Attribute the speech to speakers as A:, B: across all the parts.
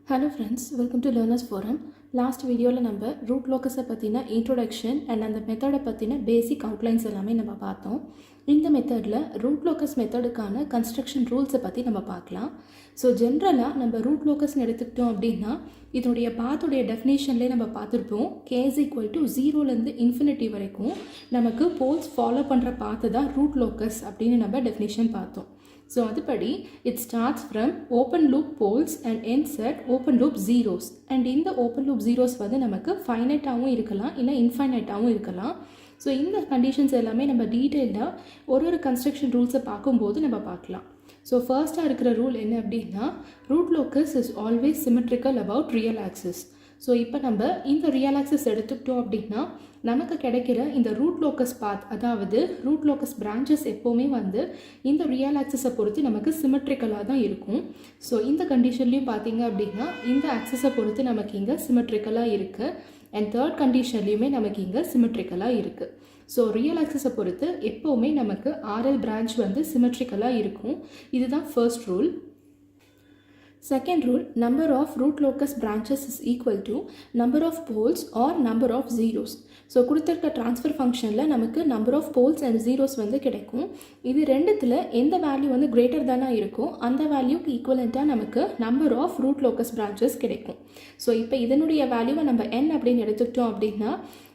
A: Hello friends, welcome to Learners Forum. Last video நம்ம root locus பத்தின introduction and அந்த மெத்தடை பத்தின basic outlines எல்லாமே நம்ம பார்த்தோம். இந்த மெத்தடில் root locus மெத்தடுக்கான construction rules பற்றி நம்ம பார்க்கலாம். ஸோ ஜென்ரலாக நம்ம root locus எடுத்துக்கிட்டோம் அப்படின்னா இதனுடைய பாத்துடைய டெஃபினேஷன்லேயே நம்ம பார்த்துருப்போம். k is equal to 0லேருந்து infinity வரைக்கும் நமக்கு போல்ஸ் ஃபாலோ பண்ணுற பாத்து தான் root locus அப்படின்னு நம்ம டெஃபினேஷன் பார்த்தோம். So அதுபடி it starts from open loop poles and ends at open loop zeros and இந்த open loop zeros வந்து நமக்கு finite-ஆவும் இருக்கலாம் இல்லை infinite-ஆவும் இருக்கலாம். ஸோ இந்த கண்டிஷன்ஸ் எல்லாமே நம்ம டீட்டெயில்டாக ஒரு கன்ஸ்ட்ரக்ஷன் ரூல்ஸை பார்க்கும்போது நம்ம பார்க்கலாம். ஸோ ஃபர்ஸ்ட்டாக இருக்கிற ரூல் என்ன அப்படின்னா root locus is always symmetrical about real axis. So இப்போ நம்ம இந்த ரியல் ஆக்சிஸ் எடுத்துக்கிட்டோம் அப்படின்னா நமக்கு கிடைக்கிற இந்த ரூட் லோக்கஸ் பாத் அதாவது ரூட் லோக்கஸ் பிரான்ச்சஸ் எப்போவுமே வந்து இந்த ரியல் ஆக்சிஸை பொறுத்து நமக்கு சிமெட்ரிக்கலாக தான் இருக்கும். ஸோ இந்த கண்டிஷன்லையும் பார்த்தீங்க அப்படின்னா இந்த ஆக்சிஸை பொறுத்து நமக்கு இங்கே சிமெட்ரிக்கலாக இருக்குது அண்ட் தேர்ட் கண்டிஷன்லையுமே நமக்கு இங்கே சிமெட்ரிக்கலாக இருக்குது. ஸோ ரியல் ஆக்சிஸை பொறுத்து எப்போவுமே நமக்கு ஆர்எல் பிரான்ச் வந்து சிமெட்ரிக்கலாக இருக்கும். இதுதான் first rule. Second rule, number of root locus branches is equal to number of poles or number of zeros. So கொடுத்துருக்க ட்ரான்ஸ்ஃபர் ஃபங்க்ஷனில் நமக்கு number of poles and zeros வந்து கிடைக்கும். இது ரெண்டுத்தில் எந்த வேல்யூ வந்து கிரேட்டர் தானாக இருக்கோ அந்த வேல்யூக்கு ஈக்குவலண்ட்டாக நமக்கு number of root locus branches கிடைக்கும். ஸோ இப்போ இதனுடைய வேல்யூவை நம்ம n அப்படின்னு எடுத்துக்கிட்டோம் அப்படின்னா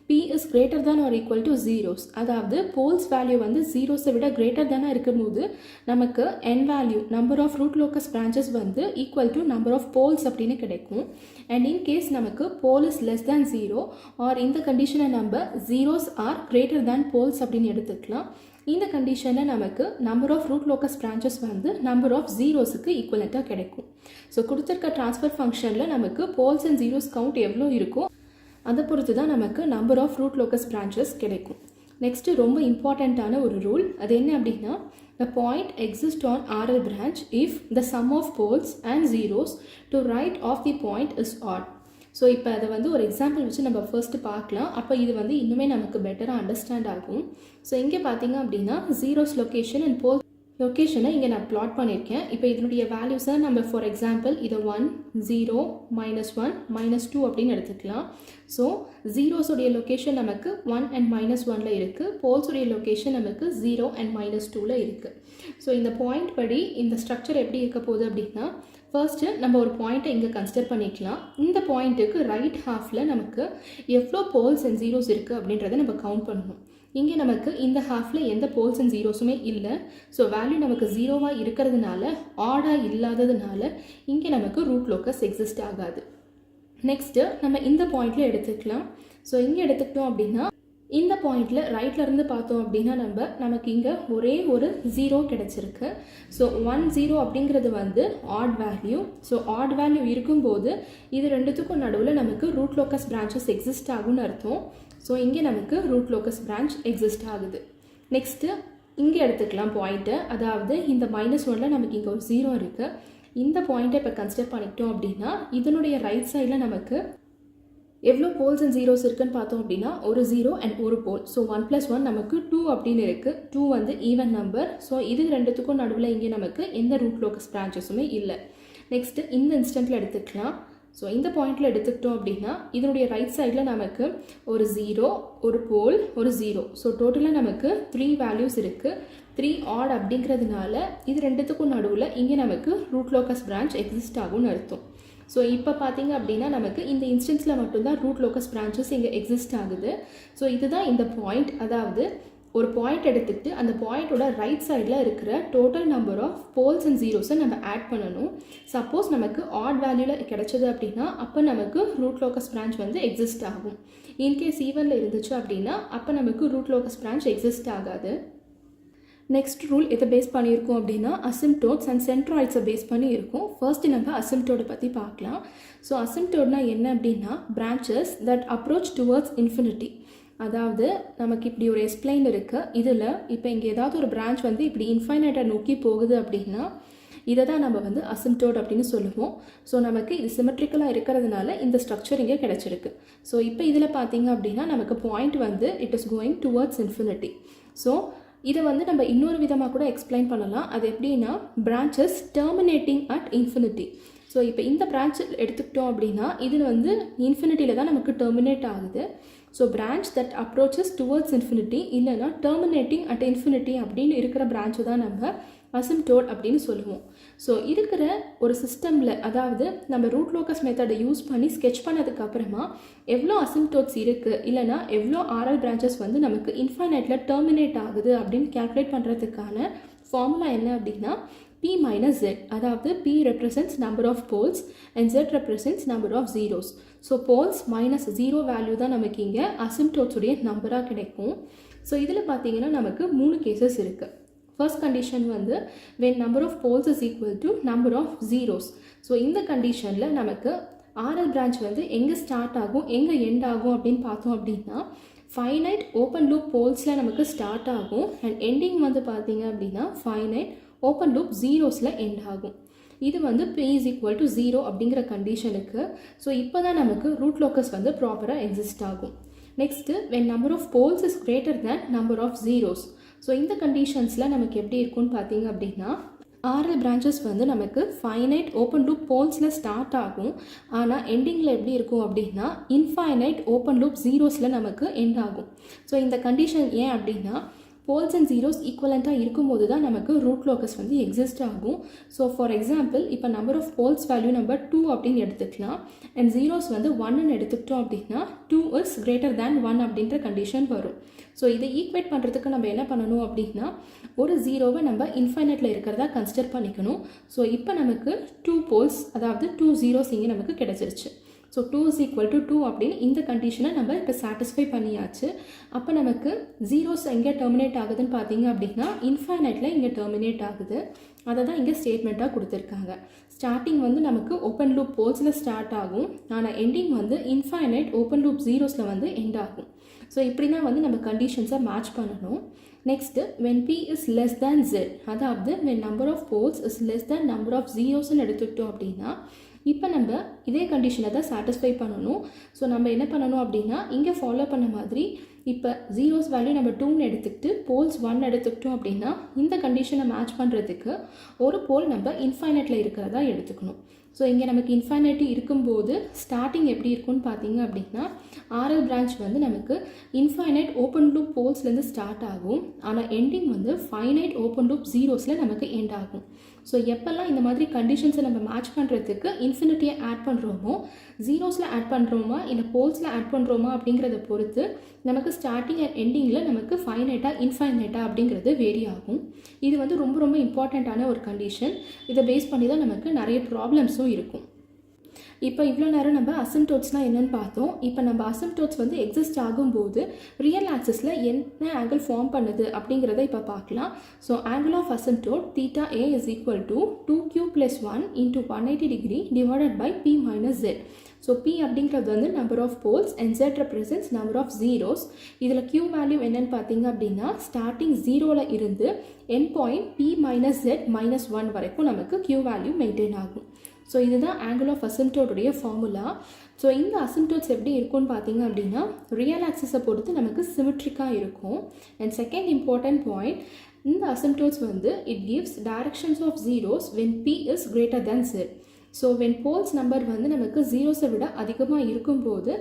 A: p is greater than or equal to zeros. அதாவது போல்ஸ் வேல்யூ வந்து ஜீரோஸை விட கிரேட்டர் தானே இருக்கும்போது நமக்கு n value number of root locus branches வந்து equal to number of poles அப்படின்னு கிடைக்கும். அண்ட் இன் கேஸ் நமக்கு pole is less than zero or இந்த கண்டிஷனை நம்ம zeros are greater than poles அப்படின்னு எடுத்துக்கலாம். இந்த கண்டிஷனில் நமக்கு number of root locus branches வந்து நம்பர் ஆஃப் ஜீரோஸுக்கு ஈக்குவலண்ட்டாக கிடைக்கும். ஸோ கொடுத்துருக்க ட்ரான்ஸ்ஃபர் ஃபங்க்ஷனில் நமக்கு போல்ஸ் அண்ட் ஜீரோஸ் கவுண்ட் எவ்வளோ இருக்கோ அதை பொறுத்து தான் நமக்கு number of root locus branches கிடைக்கும். நெக்ஸ்ட்டு ரொம்ப இம்பார்ட்டண்ட்டான ஒரு ரூல், அது என்ன அப்படின்னா a point exists on RL branch if the sum of poles and zeros to right of the point is odd. So இப்போ அதை வந்து ஒரு எக்ஸாம்பிள் வச்சு நம்ம ஃபர்ஸ்ட்டு பார்க்கலாம். அப்போ இது வந்து இன்னுமே நமக்கு பெட்டராக அண்டர்ஸ்டாண்ட் ஆகும். ஸோ இங்கே பார்த்தீங்க அப்படின்னா ஜீரோஸ் லொக்கேஷன் அண்ட் போல் லொக்கேஷனை இங்கே நான் ப்ளாட் பண்ணியிருக்கேன். இப்போ இதனுடைய வேல்யூஸை நம்ம ஃபார் எக்ஸாம்பிள் இதை 1 0 -1 -2 அப்படின்னு எடுத்துக்கலாம். ஸோ ஜீரோஸுடைய லொக்கேஷன் நமக்கு 1 and -1ல் இருக்குது. போல்ஸுடைய லொக்கேஷன் நமக்கு 0 and -2ல் இருக்குது. ஸோ இந்த பாயிண்ட் படி இந்த ஸ்ட்ரக்சர் எப்படி இருக்க போகுது அப்படின்னா ஃபர்ஸ்ட்டு நம்ம ஒரு பாயிண்ட்டை இங்கே கன்சிடர் பண்ணிக்கலாம். இந்த பாயிண்ட்டுக்கு ரைட் ஹாஃபில் நமக்கு எவ்வளோ போல்ஸ் அண்ட் ஜீரோஸ் இருக்குது அப்படின்றத நம்ம கவுண்ட் பண்ணணும். இங்கே நமக்கு இந்த ஹாஃபில் எந்த போல்ஸ் அண்ட் ஜீரோஸுமே இல்லை. ஸோ வேல்யூ நமக்கு ஜீரோவாக இருக்கிறதுனால ஆடாக இல்லாததுனால இங்கே நமக்கு ரூட் லோக்கஸ் எக்ஸிஸ்ட் ஆகாது. நெக்ஸ்ட்டு நம்ம இந்த பாயிண்டில் எடுத்துக்கலாம். ஸோ இங்கே எடுத்துக்கிட்டோம் அப்படின்னா இந்த பாயிண்டில் ரைட்லேருந்து பார்த்தோம் அப்படின்னா நமக்கு இங்கே ஒரே ஒரு ஜீரோ கிடச்சிருக்கு. ஸோ 1 0 அப்படிங்கிறது வந்து odd value. So odd value இருக்கும்போது இது ரெண்டுத்துக்கும் நடுவில் நமக்கு ரூட் லோக்கஸ் பிரான்ச்சஸ் எக்ஸிஸ்ட் ஆகும்னு அர்த்தம். ஸோ இங்கே நமக்கு ரூட் லோக்கஸ் பிரான்ச் எக்ஸிஸ்ட் ஆகுது. நெக்ஸ்ட்டு இங்கே எடுத்துக்கலாம் பாயிண்ட்டை, அதாவது இந்த -1ல் நமக்கு இங்கே ஒரு ஜீரோ இருக்குது. இந்த பாயிண்ட்டை இப்போ கன்சிடர் பண்ணிக்கிட்டோம் அப்படின்னா இதனுடைய ரைட் சைடில் நமக்கு எவ்வளோ போல்ஸ் அண்ட் ஜீரோஸ் இருக்குன்னு பார்த்தோம் அப்படின்னா ஒரு ஜீரோ அண்ட் ஒரு போல். ஸோ 1 + 1 நமக்கு 2 அப்படின்னு இருக்குது. 2 வந்து ஈவன் நம்பர். ஸோ இது ரெண்டுத்துக்கும் நடுவில் இங்கே நமக்கு எந்த ரூட் லோக்கஸ் பிரான்ச்சஸுமே இல்லை. நெக்ஸ்ட்டு இந்த இன்ஸ்டன்ட்டில் எடுத்துக்கலாம். ஸோ இந்த பாயிண்டில் எடுத்துக்கிட்டோம் அப்படின்னா இதனுடைய ரைட் சைடில் நமக்கு ஒரு ஜீரோ ஒரு போல் ஒரு ஜீரோ. ஸோ டோட்டலாக நமக்கு 3 வேல்யூஸ் இருக்குது. 3 ஆட் அப்படிங்கிறதுனால இது ரெண்டுத்துக்கும் நடுவில் இங்கே நமக்கு ரூட் லோக்கஸ் பிரான்ச் எக்ஸிஸ்ட் ஆகும்னு அர்த்தம். ஸோ இப்போ பார்த்தீங்க அப்படின்னா நமக்கு இந்த இன்ஸ்டன்ஸில் மட்டும்தான் ரூட் லோக்கஸ் பிரான்ச்சஸ் இங்கே எக்ஸிஸ்ட் ஆகுது. ஸோ இதுதான் இந்த பாயிண்ட். அதாவது ஒரு பாயிண்ட் எடுத்துக்கிட்டு அந்த பாயிண்டோட ரைட் சைடில் இருக்கிற total number of poles and ஜீரோஸை நம்ம ஆட் பண்ணணும். சப்போஸ் நமக்கு ஆட் வேல்யூவில் கிடைச்சது அப்படின்னா அப்போ நமக்கு ரூட் லோக்கஸ் பிரான்ச் வந்து எக்ஸிஸ்ட் ஆகும். இன்கேஸ் ஈவனில் இருந்துச்சு அப்படின்னா அப்போ நமக்கு ரூட் லோக்கஸ் பிரான்ச் எக்ஸிஸ்ட் ஆகாது. நெக்ஸ்ட் ரூல் எதை பேஸ் பண்ணியிருக்கோம் அப்படின்னா அசிம்டோட்ஸ் அண்ட் சென்ட்ராய்ட்ஸை பேஸ் பண்ணி இருக்கும். ஃபர்ஸ்ட்டு நம்ம அசிம்டோடை பற்றி பார்க்கலாம். ஸோ அசிம்டோட்னா என்ன அப்படின்னா branches that approach towards infinity. அதாவது நமக்கு இப்படி ஒரு எக்ஸ்பிளைன் இருக்குது. இதில் இப்போ இங்கே ஏதாவது ஒரு பிரான்ச் வந்து இப்படி இன்ஃபைனைட்டை நோக்கி போகுது அப்படின்னா இதை தான் நம்ம வந்து அசிம்டோட் அப்படின்னு சொல்லுவோம். ஸோ நமக்கு இது சிமெட்ரிக்கலாக இருக்கிறதுனால இந்த ஸ்ட்ரக்சர் இங்கே கிடச்சிருக்கு. ஸோ இப்போ இதில் பார்த்தீங்க அப்படின்னா நமக்கு பாயிண்ட் வந்து it is going towards infinity. So இதை வந்து நம்ம இன்னொரு விதமாக கூட எக்ஸ்பிளைன் பண்ணலாம். அது எப்படின்னா branches terminating at infinity. So இப்போ இந்த பிரான்ச் எடுத்துக்கிட்டோம் அப்படின்னா இதில் வந்து இன்ஃபினிட்டியில் தான் நமக்கு டெர்மினேட் ஆகுது. So branch that approaches towards infinity இல்லைனா டெர்மினேட்டிங் அட் இன்ஃபினிட்டி அப்படின்னு இருக்கிற பிரான்ச்சை தான் நம்ம அசிம்ப்டோட் அப்படின்னு சொல்லுவோம். ஸோ இருக்கிற ஒரு சிஸ்டமில், அதாவது நம்ம ரூட் லோக்கஸ் மெத்தடை யூஸ் பண்ணி ஸ்கெட்ச் பண்ணதுக்கப்புறமா எவ்வளோ அசிம்ப்டோட்ஸ் இருக்குது இல்லைனா எவ்வளோ ஆர்எல் பிரான்ச்சஸ் வந்து நமக்கு இன்ஃபைனைட்டில் டெர்மினேட் ஆகுது அப்படின்னு கேல்குலேட் பண்ணுறதுக்கான ஃபார்முலா என்ன அப்படின்னா P minus Z, அதாவது P represents number of poles and Z represents number of zeros. So poles minus 0 value தான் நமக்கு இங்கே அசிம்ப்டோட்ஸுடைய நம்பராக கிடைக்கும். ஸோ இதில் பார்த்தீங்கன்னா நமக்கு 3 கேசஸ் இருக்குது. ஃபர்ஸ்ட் கண்டிஷன் வந்து when number of poles is equal to number of zeros. So இந்த கண்டிஷனில் நமக்கு ஆர்எல் பிரான்ச் வந்து எங்கே ஸ்டார்ட் ஆகும் எங்கே எண்ட் ஆகும் அப்படின்னு பார்த்தோம் அப்படின்னா ஃபைனைட் ஓப்பன் லூப் போல்ஸில் நமக்கு ஸ்டார்ட் ஆகும் அண்ட் எண்டிங் வந்து பார்த்தீங்க அப்படின்னா ஃபைனைட் ஓப்பன் லூப் ஜீரோஸில் எண்ட் ஆகும். இது வந்து P is equal to 0 அப்படிங்கிற கண்டிஷனுக்கு. ஸோ இப்போ தான் நமக்கு ரூட் லோக்கஸ் வந்து ப்ராப்பராக எக்ஸிஸ்ட் ஆகும். Next when number of poles is greater than number of zeros. So இந்த கண்டிஷன்ஸில் நமக்கு எப்படி இருக்கும்னு பார்த்தீங்க அப்படின்னா ஆர்எல் பிரான்ச்சஸ் வந்து நமக்கு ஃபைனைட் ஓப்பன் லூப் போல்ஸில் ஸ்டார்ட் ஆகும். ஆனால் எண்டிங்கில் எப்படி இருக்கும் அப்படின்னா இன்ஃபைனைட் ஓப்பன் லூப் ஜீரோஸில் நமக்கு எண்ட் ஆகும். ஸோ இந்த கண்டிஷன் ஏன் அப்படின்னா போல்ஸ் அண்ட் ஜீரோஸ் ஈக்குவலண்ட்டாக இருக்கும்போது தான் நமக்கு ரூட் லோக்கஸ் வந்து எக்ஸிஸ்ட் ஆகும். ஸோ ஃபார் எக்ஸாம்பிள் இப்போ நம்பர் ஆஃப் போல்ஸ் வேல்யூ நம்ம 2 அப்படின்னு எடுத்துக்கலாம் அண்ட் ஜீரோஸ் வந்து 1ன்னு எடுத்துக்கிட்டோம் அப்படின்னா 2 is greater than 1 அப்படின்ற கண்டிஷன் வரும். ஸோ இதை ஈக்குவேட் பண்ணுறதுக்கு நம்ம என்ன பண்ணணும் அப்படின்னா ஒரு ஜீரோவை நம்ம இன்ஃபைனைட்டில் இருக்கிறதா கன்சிடர் பண்ணிக்கணும். ஸோ இப்போ நமக்கு 2 போல்ஸ் அதாவது 2 ஜீரோஸ் இங்கே நமக்கு கிடச்சிருச்சு. ஸோ 2 is equal to 2 அப்படின்னு இந்த கண்டிஷனை நம்ம இப்போ சாட்டிஸ்ஃபை பண்ணியாச்சு. அப்போ நமக்கு ஜீரோஸ் எங்கே டெர்மினேட் ஆகுதுன்னு பார்த்தீங்க அப்படின்னா இன்ஃபைனைட்டில் இங்கே டெர்மினேட் ஆகுது. அதை தான் இங்கே ஸ்டேட்மெண்ட்டாக கொடுத்துருக்காங்க. ஸ்டார்டிங் வந்து நமக்கு ஓப்பன் லூப் போல்ஸில் ஸ்டார்ட் ஆகும், ஆனால் எண்டிங் வந்து இன்ஃபைனைட் ஓப்பன் லூப் ஜீரோஸில் வந்து எண்ட் ஆகும். ஸோ இப்படி தான் வந்து நம்ம கண்டிஷன்ஸை மேட்ச் பண்ணணும். Next when P is less than Z, அதாவது when number of poles is less than number of zeros எடுத்துக்கிட்டோம் அப்படின்னா இப்போ நம்ம இதே கண்டிஷனை தான் சாட்டிஸ்ஃபை பண்ணணும். ஸோ நம்ம என்ன பண்ணணும் அப்படின்னா இங்கே ஃபாலோ பண்ண மாதிரி இப்போ ஜீரோஸ் வேல்யூ நம்ம 2ன்னு எடுத்துக்கிட்டு போல்ஸ் 1 எடுத்துக்கிட்டோம் அப்படின்னா இந்த கண்டிஷனை மேட்ச் பண்ணுறதுக்கு ஒரு போல் நம்ம இன்ஃபைனைட்டில் இருக்கிறதா எடுத்துக்கணும். ஸோ இங்கே நமக்கு இன்ஃபைனைட்டி இருக்கும்போது ஸ்டார்டிங் எப்படி இருக்கும்னு பார்த்தீங்க அப்படின்னா ஆர்எல் பிரான்ச் வந்து நமக்கு இன்ஃபைனைட் ஓப்பன் லூப் போல்ஸ்லேருந்து ஸ்டார்ட் ஆகும், ஆனால் எண்டிங் வந்து ஃபைனைட் ஓப்பன் லூப் ஜீரோஸில் நமக்கு எண்ட் ஆகும். ஸோ எப்போல்லாம் இந்த மாதிரி கண்டிஷன்ஸை நம்ம மேட்ச் பண்ணுறதுக்கு இன்ஃபினிட்டியை ஆட் பண்ணுறோமோ ஜீரோஸில் ஆட் பண்ணுறோமா இல்லை போல்ஸில் ஆட் பண்ணுறோமா அப்படிங்கிறத பொறுத்து நமக்கு ஸ்டார்டிங் அண்ட் எண்டிங்கில் நமக்கு ஃபைனைட்டாக இன்ஃபைனைட்டாக அப்படிங்கிறது வேரி ஆகும். இது வந்து ரொம்ப ரொம்ப இம்பார்ட்டண்ட்டான ஒரு கண்டிஷன். இதை பேஸ் பண்ணி தான் நமக்கு நிறைய ப்ராப்ளம்ஸும் இருக்கும். இப்போ இவ்வளோ நேரம் நம்ம அசிம்ப்டோட்ஸ்னால் என்னென்னு பார்த்தோம். இப்போ நம்ம அசிம்ப்டோட்ஸ் வந்து எக்ஸிஸ்ட் ஆகும்போது ரியல் ஆக்சிஸில் என்ன ஆங்கிள் ஃபார்ம் பண்ணுது அப்படிங்கிறத இப்போ பார்க்கலாம். So angle of asymptote theta A is equal to 2q plus 1 into 180 degree divided by P minus Z. So P அப்படிங்கிறது வந்து number of poles and Z represents number of zeros. இதில் Q value என்னென்னு பார்த்தீங்க அப்படின்னா starting ஜீரோவில் இருந்து end point P minus Z minus 1 வரைக்கும் நமக்கு Q வேல்யூ மெயின்டைன் ஆகும். ஸோ இதுதான் ஆங்கிள் ஆஃப் அசிம்ப்டோட்டுடைய ஃபார்முலா. ஸோ இந்த அசிம்ப்டோட்ஸ் எப்படி இருக்கும்னு பார்த்தீங்க அப்படின்னா ரியல் ஆக்சிஸை பொறுத்து நமக்கு சிமெட்ரிக்காக இருக்கும். அண்ட் செகண்ட் இம்பார்ட்டன்ட் பாயிண்ட், இந்த அசிம்ப்டோட்ஸ் வந்து it gives directions of zeros when P is greater than Z. So when poles number வந்து நமக்கு ஜீரோஸை விட அதிகமாக இருக்கும்போது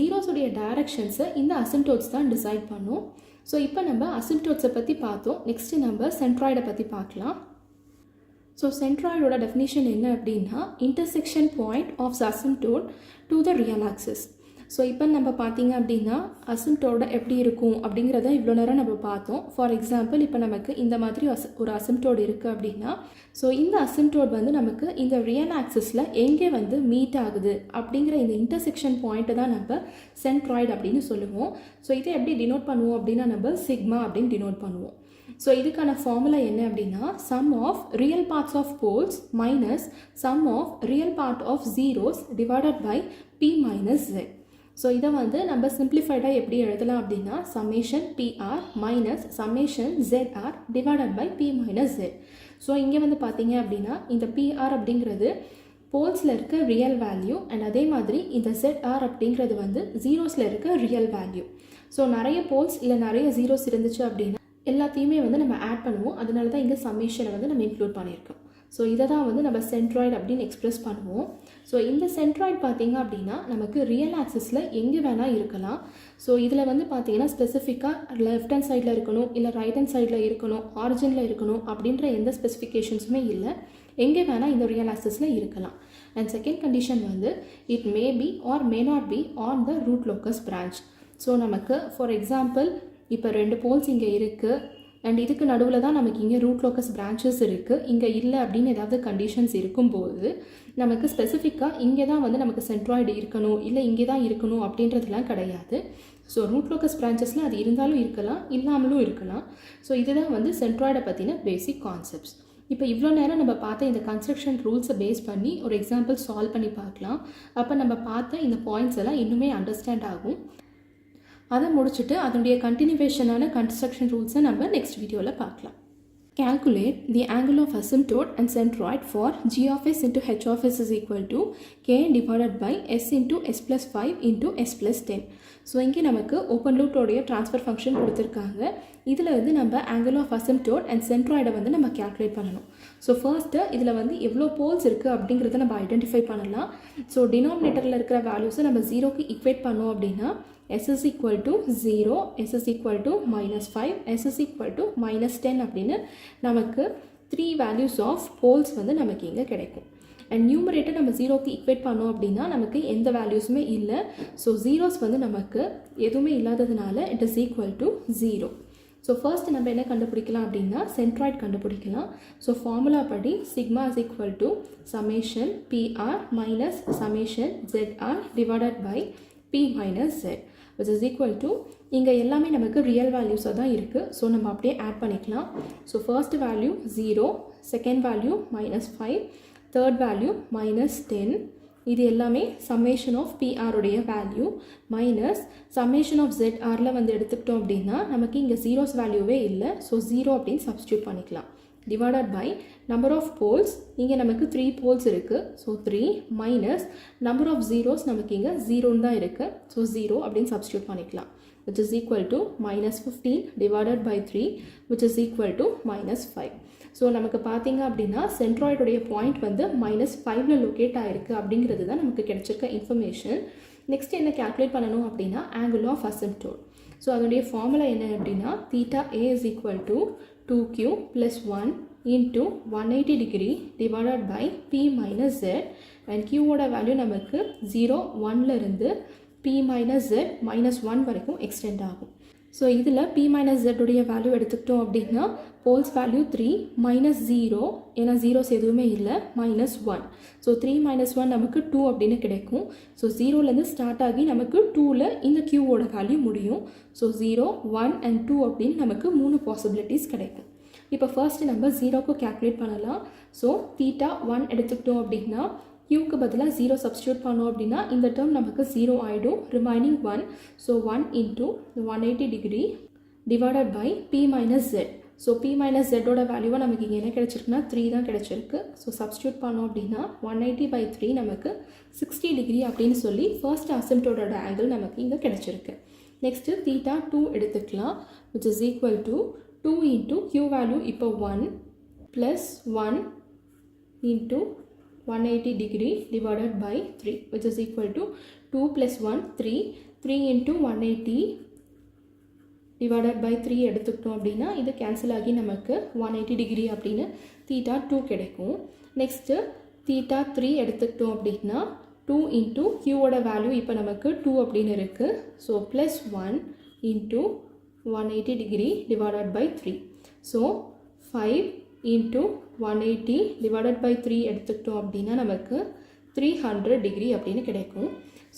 A: ஜீரோஸுடைய டைரக்ஷன்ஸை இந்த அசிம்ப்டோட்ஸ் தான் டிசைட் பண்ணும். ஸோ இப்போ நம்ம அசிம்ப்டோட்ஸை பற்றி பார்த்தோம். நெக்ஸ்ட்டு நம்ம சென்ட்ராய்டை பற்றி பார்க்கலாம். ஸோ சென்ட்ராய்டோட டெஃபினிஷன் என்ன அப்படின்னா intersection point of asymptote to the real axis. So இப்போ நம்ம பார்த்தீங்க அப்படின்னா அசிம்ப்டோட எப்படி இருக்கும் அப்படிங்கிறத இவ்வளோ நேரம் நம்ம பார்த்தோம். ஃபார் எக்ஸாம்பிள் இப்போ நமக்கு இந்த மாதிரி ஒரு அசிம்ப்டோட் இருக்குது அப்படின்னா ஸோ இந்த அசிம்ப்டோட் வந்து நமக்கு இந்த ரியல் ஆக்சிஸில் எங்கே வந்து மீட் ஆகுது அப்படிங்கிற இந்த இன்டர்செக்ஷன் பாயிண்ட்டை தான் நம்ம சென்ட்ராய்டு அப்படின்னு சொல்லுவோம். ஸோ இதை எப்படி டினோட் பண்ணுவோம் அப்படின்னா நம்ம சிக்மா அப்படின்னு டினோட் பண்ணுவோம். ஸோ இதுக்கான ஃபார்முலா என்ன அப்படின்னா sum of real parts of poles minus sum of real part of zeros divided by P minus Z. So இதை வந்து நம்ம சிம்பிளிஃபைடாக எப்படி எழுதலாம் அப்படின்னா summation PR minus summation ZR divided by P minus Z. So இங்கே வந்து பார்த்தீங்க அப்படின்னா இந்த PR அப்படிங்கிறது போல்ஸில் இருக்க ரியல் வேல்யூ அண்ட் அதே மாதிரி இந்த ZR அப்படிங்கிறது வந்து ஜீரோஸில் இருக்க ரியல் வேல்யூ. ஸோ நிறைய போல்ஸ் இல்லை நிறைய ஜீரோஸ் இருந்துச்சு அப்படின்னா எல்லாத்தையுமே வந்து நம்ம ஆட் பண்ணுவோம். அதனால தான் இங்கே சம்மேஷனை வந்து நம்ம இன்க்ளூட் பண்ணியிருக்கோம். ஸோ இதை தான் வந்து நம்ம சென்ட்ராய்டு அப்படின்னு எக்ஸ்பிரஸ் பண்ணுவோம். ஸோ இந்த சென்ட்ராய்டு பார்த்திங்க அப்படின்னா நமக்கு ரியல் ஆக்சிஸில் எங்கே வேணால் இருக்கலாம். ஸோ இதில் வந்து பார்த்திங்கன்னா ஸ்பெசிஃபிக்காக லெஃப்ட் ஹேண்ட் சைடில் இருக்கணும், இல்லை ரைட் ஹேண்ட் சைடில் இருக்கணும், ஆரிஜினில் இருக்கணும் அப்படின்ற எந்த ஸ்பெசிஃபிகேஷன்ஸுமே இல்லை. எங்கே வேணால் இந்த ரியல் ஆக்சிஸில் இருக்கலாம். அண்ட் செகண்ட் கண்டிஷன் வந்து it may be or may not be on the root locus branch. So நமக்கு ஃபார் எக்ஸாம்பிள் இப்போ 2 போல்ஸ் இங்கே இருக்குது அண்ட் இதுக்கு நடுவில் தான் நமக்கு இங்கே ரூட் லோக்கஸ் பிரான்ச்சஸ் இருக்குது. இங்கே இல்லை அப்படின்னு ஏதாவது கண்டிஷன்ஸ் இருக்கும்போது நமக்கு ஸ்பெசிஃபிக்காக இங்கே தான் வந்து நமக்கு சென்ட்ராய்டு இருக்கணும், இல்லை இங்கே தான் இருக்கணும் அப்படின்றதுலாம் கிடையாது. ஸோ ரூட் லோக்கஸ் பிரான்ச்சஸில் அது இருந்தாலும் இருக்கலாம், இல்லாமலும் இருக்கலாம். ஸோ இதுதான் வந்து சென்ட்ராய்டை பற்றின பேசிக் கான்செப்ட்ஸ். இப்போ இவ்வளோ நேரம் நம்ம பார்த்த இந்த கன்ஸ்ட்ரக்ஷன் ரூல்ஸை பேஸ் பண்ணி ஒரு எக்ஸாம்பிள் சால்வ் பண்ணி பார்க்கலாம். அப்போ நம்ம பார்த்த இந்த பாயிண்ட்ஸ் எல்லாம் இன்னுமே அண்டர்ஸ்டாண்ட் ஆகும். அதை முடிச்சுட்டு அதனுடைய கண்டினியூவேஷனான கன்ஸ்ட்ரக்ஷன் ரூல்ஸை நம்ம நெக்ஸ்ட் வீடியோவில் பார்க்கலாம். Calculate the angle of asymptote and centroid for g of s into h of s is equal to k divided by s into s plus 5 into s plus 10. So இங்கே நமக்கு open லூப்போடைய transfer function கொடுத்துருக்காங்க. இதில் வந்து நம்ம angle of அசிம்ப்டோட் and சென்ட்ராய்டை வந்து நம்ம calculate பண்ணணும். So first இதில் வந்து எவ்வளோ போல்ஸ் இருக்குது அப்படிங்கிறத நம்ம ஐடென்டிஃபை பண்ணலாம். ஸோ டினாமினேட்டரில் இருக்கிற வேல்யூஸை நம்ம 0க்கு ஈக்குவேட் பண்ணோம் அப்படின்னா s is equal to 0, s is equal to -5, s is equal to -10 அப்படின்னு நமக்கு 3 வேல்யூஸ் ஆஃப் போல்ஸ் வந்து நமக்கு இங்கே கிடைக்கும். அண்ட் நியூமரேட்டர் நம்ம 0க்கு ஈக்குவேட் பண்ணோம் அப்படின்னா நமக்கு எந்த வேல்யூஸுமே இல்லை. ஸோ ஜீரோஸ் வந்து நமக்கு எதுவுமே இல்லாததுனால it is equal to 0. So first நம்ம என்ன கண்டுபிடிக்கலாம் அப்படின்னா சென்ட்ராய்ட் கண்டுபிடிக்கலாம். ஸோ ஃபார்முலா படி sigma is equal to summation PR minus summation ZR divided by P minus Z which is equal to இங்கே எல்லாமே நமக்கு ரியல் வேல்யூஸாக தான் இருக்குது. ஸோ நம்ம அப்படியே ஆட் பண்ணிக்கலாம். So first value 0, second value -5, third value -10. இது எல்லாமே சம்மேஷன் ஆஃப் PR உடைய வேல்யூ மைனஸ் சம்மேஷன் ஆஃப் ZRல வந்து எடுத்துக்கிட்டோம் அப்படின்னா நமக்கு இங்கே ஜீரோஸ் வேல்யூவே இல்லை. ஸோ 0 அப்படின்னு சப்ஸ்டியூட் பண்ணிக்கலாம். Divided by number of poles, இங்கே நமக்கு 3 போல்ஸ் இருக்குது. So 3 minus number of zeros நமக்கு இங்கே 0 தான் இருக்குது. ஸோ 0 அப்படின்னு சப்ஸ்டியூட் பண்ணிக்கலாம். which is equal to -15 divided by 3 which is equal to -5. So நமக்கு பார்த்தீங்க அப்படின்னா சென்ட்ராய்டுடைய பாயிண்ட் வந்து -5ல லொக்கேட் ஆகிருக்கு அப்படிங்கிறது தான் நமக்கு கிடைச்சிருக்க இன்ஃபர்மேஷன். நெக்ஸ்ட் என்ன கேல்குலேட் பண்ணணும் அப்படின்னா ஆங்கிள் ஆஃப் அசிம்ப்டோட். ஸோ அதனுடைய ஃபார்முலா என்ன அப்படின்னா θA is equal to 2q plus 1 into 180 degree divided by P minus Z and Q ஓட வேல்யூ நமக்கு 0, 1ல இருந்து P minus Z -1 வரைக்கும் எக்ஸ்டெண்ட் ஆகும். ஸோ இதில் P minus Z உடைய வேல்யூ எடுத்துக்கிட்டோம் அப்படின்னா போல்ஸ் வேல்யூ 3 -0, ஏன்னா ஜீரோஸ் எதுவுமே இல்லை, -1. ஸோ 3 -1 நமக்கு 2 அப்படின்னு கிடைக்கும். ஸோ 0லேருந்து ஸ்டார்ட் ஆகி நமக்கு 2ல் இந்த Qவோட வேல்யூ முடியும். ஸோ 0, 1 and 2 அப்படின்னு நமக்கு 3 பாசிபிலிட்டிஸ் கிடைக்கும். இப்போ ஃபர்ஸ்ட் நம்ம 0க்கு கேல்குலேட் பண்ணலாம். ஸோ θ1 எடுத்துக்கிட்டோம் அப்படின்னா Qக்கு பதிலாக 0 சப்ஸ்டியூட் பண்ணோம் அப்படின்னா இந்த டேர்ம் நமக்கு 0 ஆகிடும், remaining 1. So 1 into 180 degree divided by P minus Z. So P minus Zோட வேல்யூவாக நமக்கு இங்கே என்ன கிடைச்சிருக்குன்னா 3 தான் கிடைச்சிருக்கு. ஸோ சப்ஸ்டியூட் பண்ணோம் அப்படின்னா 180/3 நமக்கு 60 டிகிரி அப்படின்னு சொல்லி ஃபர்ஸ்ட் அசிம்ப்டோடோட ஆங்கிள் நமக்கு இங்கே கிடைச்சிருக்கு. நெக்ஸ்ட்டு θ2 எடுத்துக்கலாம், which is equal to 2 into Q value இப்போ 1 plus 1 into 180 degree divided by 3 which is equal to 2 plus 1 3 into 180 divided by 3 எடுத்துக்கிட்டோம் அப்படின்னா இது கேன்சல் ஆகி நமக்கு 180 டிகிரி அப்படின்னு θ2 கிடைக்கும். நெக்ஸ்ட்டு θ3 எடுத்துக்கிட்டோம் அப்படின்னா 2 into Qவோட வேல்யூ இப்போ நமக்கு 2 அப்படின்னு இருக்குது. So plus 1 into 180 degree divided by 3. So 5 into 180 divided by 3 எடுத்துக்கிட்டோம் அப்படின்னா நமக்கு 300 டிகிரி அப்படின்னு கிடைக்கும்.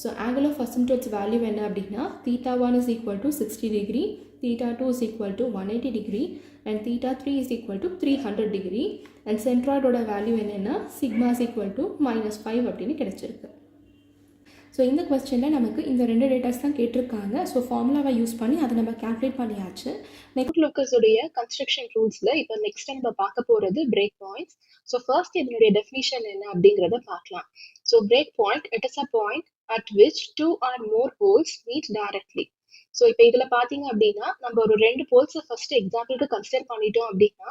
A: ஸோ ஆங்கிள் ஆஃப் அசிம்ப்டோட்ஸ் வேல்யூ என்ன அப்படின்னா θ1 is equal to 60 degree, θ2 is equal to 180 degree and θ3 is equal to 300 degree and சென்ட்ராய்டோட value என்னென்னா சிக்மா is equal to -5 அப்படின்னு கிடைச்சிருக்கு. ஸோ இந்த கொஸ்டினில் நமக்கு இந்த 2 டேட்டாஸ் தான் கேட்டிருக்காங்க. ஸோ ஃபார்முலாவை யூஸ் பண்ணி அதை நம்ம கேல்குலேட் பண்ணியாச்சு. நெக்ஸ்ட் லோக்கஸோடைய கன்ஸ்ட்ரக்ஷன் ரூல்ஸில் இப்போ நெக்ஸ்ட் நம்ம பார்க்க போகிறது பிரேக் பாயிண்ட்ஸ். ஸோ ஃபர்ஸ்ட் இதனுடைய டெஃபினிஷன் என்ன அப்படிங்கிறத பார்க்கலாம். So break point, it is a point at which 2 or more poles meet directly. So இப்போ இதுல பாத்தீங்க அப்படின்னா நம்ம ஒரு 2 போல்ஸ் ஃபர்ஸ்ட் எக்ஸாம்பிளுக்கு கன்சிடர் பண்ணிட்டோம் அப்படின்னா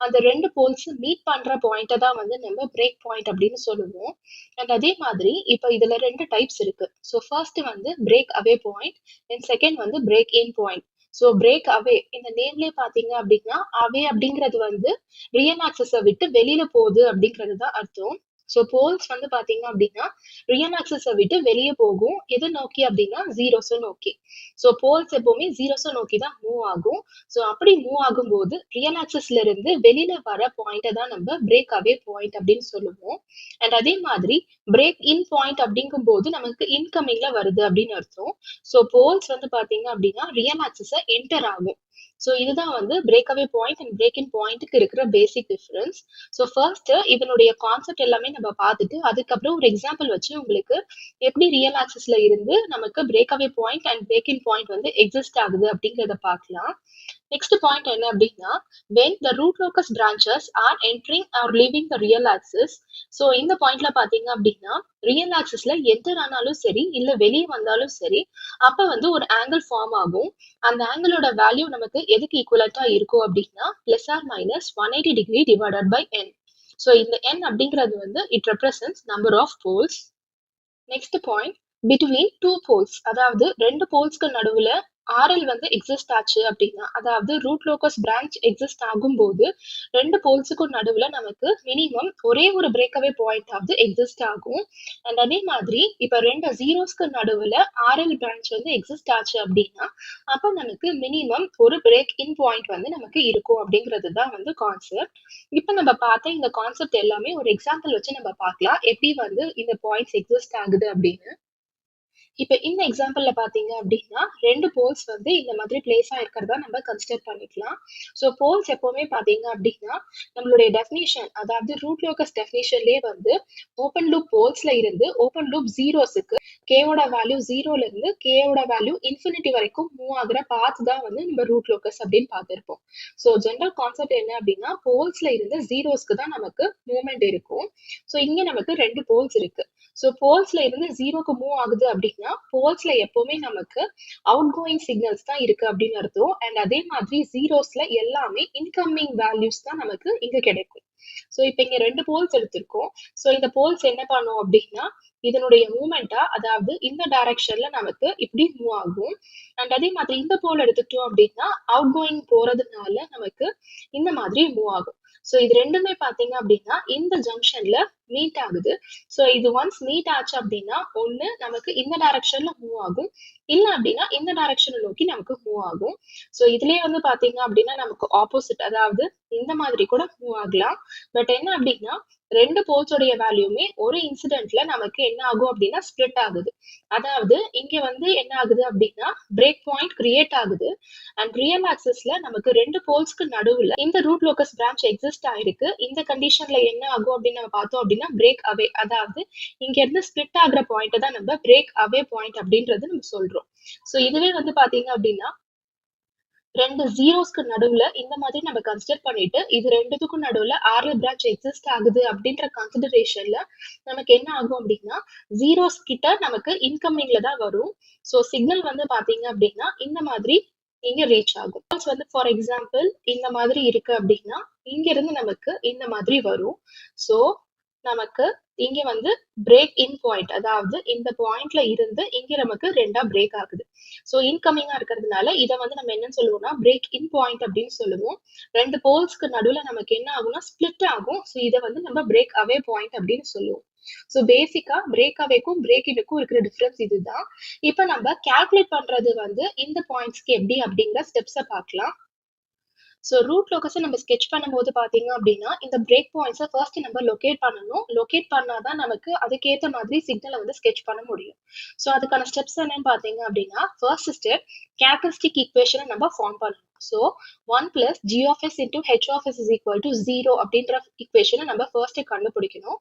A: அந்த 2 போல்ஸ் மீட் பண்ற பாயிண்ட்டை தான் வந்து நம்ம பிரேக் பாயிண்ட் அப்படின்னு சொல்லுவோம். அண்ட் அதே மாதிரி இப்போ இதுல 2 டைப்ஸ் இருக்கு. ஸோ ஃபர்ஸ்ட் வந்து break away point and second வந்து break in point. So break away இந்த நேம்லயே பாத்தீங்க அப்படின்னா அவே அப்படிங்கிறது வந்து ரியல் ஆக்சஸை விட்டு வெளியில போகுது அப்படிங்கிறது தான் அர்த்தம். ஸோ போல்ஸ் வந்து பாத்தீங்க அப்படின்னா ரியல் ஆக்சஸை விட்டு வெளியே போகும். எது நோக்கி அப்படின்னா ஜீரோஸை நோக்கி. ஸோ போல்ஸ் எப்பவுமே ஜீரோஸை நோக்கி தான் மூவ் ஆகும். ஸோ அப்படி மூவ் ஆகும்போது ரியல் ஆக்சஸ்ல இருந்து வெளியில வர பாயிண்ட்டை தான் நம்ம பிரேக் அவே பாயிண்ட் அப்படின்னு சொல்லுவோம். அண்ட் அதே மாதிரி பிரேக் இன் பாயிண்ட் அப்படிங்கும் போது நமக்கு இன்கமிங்ல வருது அப்படின்னு அர்த்தம். ஸோ போல்ஸ் வந்து பாத்தீங்க அப்படின்னா ரியல் ஆக்சஸை என்டர் ஆகும். ஸோ இதுதான் வந்து break away point and break in பாயிண்ட்டுக்கு இருக்கிற பேசிக் டிஃபரன்ஸ். ஸோ ஃபர்ஸ்ட் இதனுடைய கான்செப்ட் எல்லாமே நம்ம பார்த்துட்டு அதுக்கப்புறம் ஒரு எக்ஸாம்பிள் வச்சு உங்களுக்கு எப்படி ரியல் ஆக்சஸ்ல இருந்து நமக்கு break away point and break in point வந்து எக்ஸிஸ்ட் ஆகுது அப்படிங்கிறத பார்க்கலாம். நெக்ஸ்ட் பாயிண்ட் என்ன அப்படின்னா when the root locus branches are entering or leaving the real axis. So இந்த பாயிண்ட்ல பாத்தீங்க அப்படின்னா ரியல் ஆக்சிஸ்ல என்டர் ஆனாலும் சரி இல்ல வெளியே வந்தாலும் சரி அப்ப வந்து ஒரு ஆங்கிள் ஃபார்ம் ஆகும். அந்த ஆங்கிளோட வேல்யூ நமக்கு எதுக்கு ஈக்குவலண்டா இருக்கும் அப்படின்னா plus or minus 180 degree divided by n. So இந்த n அப்படிங்கிறது வந்து it represents number of poles. Next point between two poles, அதாவது 2 போல்ஸ்க்கு நடுவுல RL வந்து எக்ஸிஸ்ட் ஆச்சு அப்படின்னா அதாவது ரூட் லோக்கஸ் பிரான்ச் எக்ஸிஸ்ட் ஆகும்போது 2 போல்ஸுக்கும் நடுவுல நமக்கு மினிமம் ஒரே ஒரு பிரேக்அவே பாயிண்ட் ஆகுது எக்ஸிஸ்ட் ஆகும். அண்ட் அதே மாதிரி இப்ப 2 ஜீரோஸ்க்கு நடுவுல RL பிரான்ச் வந்து எக்ஸிஸ்ட் ஆச்சு அப்படின்னா அப்ப நமக்கு மினிமம் ஒரு பிரேக் இன் பாயிண்ட் வந்து நமக்கு இருக்கும் அப்படிங்கிறது தான் வந்து கான்செப்ட். இப்ப நம்ம பார்த்த இந்த கான்செப்ட் எல்லாமே ஒரு எக்ஸாம்பிள் வச்சு நம்ம பார்க்கலாம் எப்படி வந்து இந்த பாயிண்ட்ஸ் எக்ஸிஸ்ட் ஆகுது அப்படின்னு. இப்ப இந்த எக்ஸாம்பிள்ல பாத்தீங்க அப்படின்னா 2 போல்ஸ் வந்து இந்த மாதிரி பிளேஸ் ஆயிருக்கிறதா நம்ம கன்சிடர் பண்ணிக்கலாம். ஸோ போல்ஸ் எப்பவுமே பாத்தீங்க அப்படின்னா நம்மளுடைய டெஃபினிஷன் அதாவது ரூட் லோக்கஸ் டெஃபினிஷன்லயே வந்து ஓப்பன் லூப் போல்ஸ்ல இருந்து ஓப்பன் லூப் ஜீரோஸுக்கு கேவோட வேல்யூ 0ல இருந்து கேவோட வேல்யூ இன்ஃபினிட்டி வரைக்கும் மூவ் ஆகுற பாத் தான் வந்து நம்ம ரூட் லோக்கஸ் அப்படின்னு பார்த்திருப்போம். ஸோ ஜென்ரல் கான்செப்ட் என்ன அப்படின்னா போல்ஸ்ல இருந்து ஜீரோஸ்க்கு தான் நமக்கு மூவ்மெண்ட் இருக்கும். ஸோ இங்க நமக்கு 2 போல்ஸ் இருக்கு. ஸோ போல்ஸ்ல இருந்து ஜீரோக்கு மூவ் ஆகுது அப்படின்னா போல்ஸ்ல எப்பவுமே நமக்கு அவுட் கோயிங் சிக்னல்ஸ் தான் இருக்கு அப்படின்னு அர்த்தம். அண்ட் அதே மாதிரி ஜீரோஸ்ல எல்லாமே இன்கமிங் வேல்யூஸ் தான் நமக்கு இங்க கிடைக்கும். ஸோ இப்ப இங்க 2 போல்ஸ் எடுத்திருக்கோம். ஸோ இந்த போல்ஸ் என்ன பண்ணும் அப்படின்னா இதனுடைய மூவ்மெண்டா அதாவது இந்த டைரக்ஷன்ல நமக்கு இப்படி மூவ் ஆகும். அண்ட் அதே மாதிரி இந்த போல் எடுத்துக்கிட்டோம் அப்படின்னா அவுட் கோயிங் போறதுனால நமக்கு இந்த மாதிரி மூவ் ஆகும். ஸோ இது ரெண்டுமே பாத்தீங்க அப்படின்னா இந்த ஜங்ஷன்ல மீட் ஆகுது. ஸோ இது ஒன்ஸ் மீட் ஆச்சு அப்படின்னா ஒண்ணு நமக்கு இந்த டைரக்ஷன்ல மூவ் ஆகும் இல்ல அப்படின்னா இந்த டைரக்ஷனை நோக்கி நமக்கு மூவ் ஆகும். ஸோ இதுலயே வந்து பாத்தீங்க அப்படின்னா நமக்கு ஆப்போசிட் அதாவது இந்த மாதிரி கூட மூவ் ஆகலாம். பட் என்ன அப்படின்னா 2 போல்ஸோடைய வேல்யூமே ஒரு இன்சிடென்ட்ல நமக்கு என்ன ஆகும் அப்படின்னா ஸ்பிளிட் ஆகுது. அதாவது இங்க வந்து என்ன ஆகுது அப்படின்னா பிரேக் பாயிண்ட் கிரியேட் ஆகுது. அண்ட் ரியல் ஆக்சிஸ்ல நமக்கு 2 போல்ஸ்க்கு நடுவுல இந்த ரூட் லோக்கஸ் பிரான்ச் எக்ஸிஸ்ட் ஆயிருக்கு. இந்த கண்டிஷன்ல என்ன ஆகும் அப்படின்னு நம்ம பார்த்தோம் அப்படின்னா பிரேக் அவே அதாவது இங்க இருந்து ஸ்பிளிட் ஆகுற பாயிண்ட் தான் நம்ம பிரேக் அவே பாயிண்ட் அப்படின்றது நம்ம சொல்றோம். ஸோ இதுவே வந்து பாத்தீங்க அப்படின்னா 2 ஜீரோஸ்க்கு நடுவுல இந்த மாதிரி நம்ம கன்சிடர் பண்ணிட்டு இது 2த்துக்கும் நடுவுல RL பிரான்ச் எக்ஸிஸ்ட் ஆகுது அப்படின்ற கன்சிடரேஷன்ல நமக்கு என்ன ஆகும் அப்படின்னா ஜீரோஸ் கிட்ட நமக்கு இன்கமிங்ல தான் வரும். ஸோ சிக்னல் வந்து பாத்தீங்க அப்படின்னா இந்த மாதிரி இங்க ரீச் ஆகும். வந்து ஃபார் எக்ஸாம்பிள் இந்த மாதிரி இருக்கு அப்படின்னா இங்க இருந்து நமக்கு இந்த மாதிரி வரும். ஸோ நமக்கு இங்க வந்து பிரேக் இன் பாயிண்ட் அதாவது இந்த பாயிண்ட்ல இருந்து இங்க நமக்கு 2ஆ பிரேக் ஆகுது. ஸோ இன்கமிங்கா இருக்கிறதுனால இதை வந்து நம்ம என்ன சொல்லுவோம்னா பிரேக் இன் பாயிண்ட் அப்படின்னு சொல்லுவோம். 2 போல்ஸ்க்கு நடுவுல நமக்கு என்ன ஆகும்னா ஸ்பிளிட் ஆகும். ஸோ இதை வந்து நம்ம பிரேக் அவே பாயிண்ட் அப்படின்னு சொல்லுவோம். ஸோ பேசிக்கா பிரேக் அவேக்கும் பிரேக் இனுக்கும் இருக்கிற டிஃபரன்ஸ் இதுதான். இப்ப நம்ம கால்குலேட் பண்றது வந்து இந்த பாயிண்ட்ஸ்க்கு எப்படி அப்படிங்கிற ஸ்டெப்ஸை பார்க்கலாம். ஸோ ரூட் லோக்கஸை நம்ம ஸ்கெச் பண்ணும்போது பார்த்தீங்க அப்படின்னா இந்த பிரேக் பாயிண்ட்ஸை ஃபர்ஸ்ட் நம்ம லொக்கேட் பண்ணணும். லொக்கேட் பண்ணாதான் நமக்கு அதுக்கேற்ற மாதிரி சிக்னலை வந்து ஸ்கெச் பண்ண முடியும். ஸோ அதுக்கான ஸ்டெப்ஸ் என்னன்னு பார்த்தீங்க அப்படின்னா ஃபர்ஸ்ட் ஸ்டெப் கேரக்டரிஸ்டிக் ஈக்குவேஷனை நம்ம ஃபார்ம் பண்ணணும். So 1 plus g of s into h of s is equal to 0 அப்படின்ற equation நம்ம ஃபர்ஸ்ட் கண்டுபிடிக்கணும்.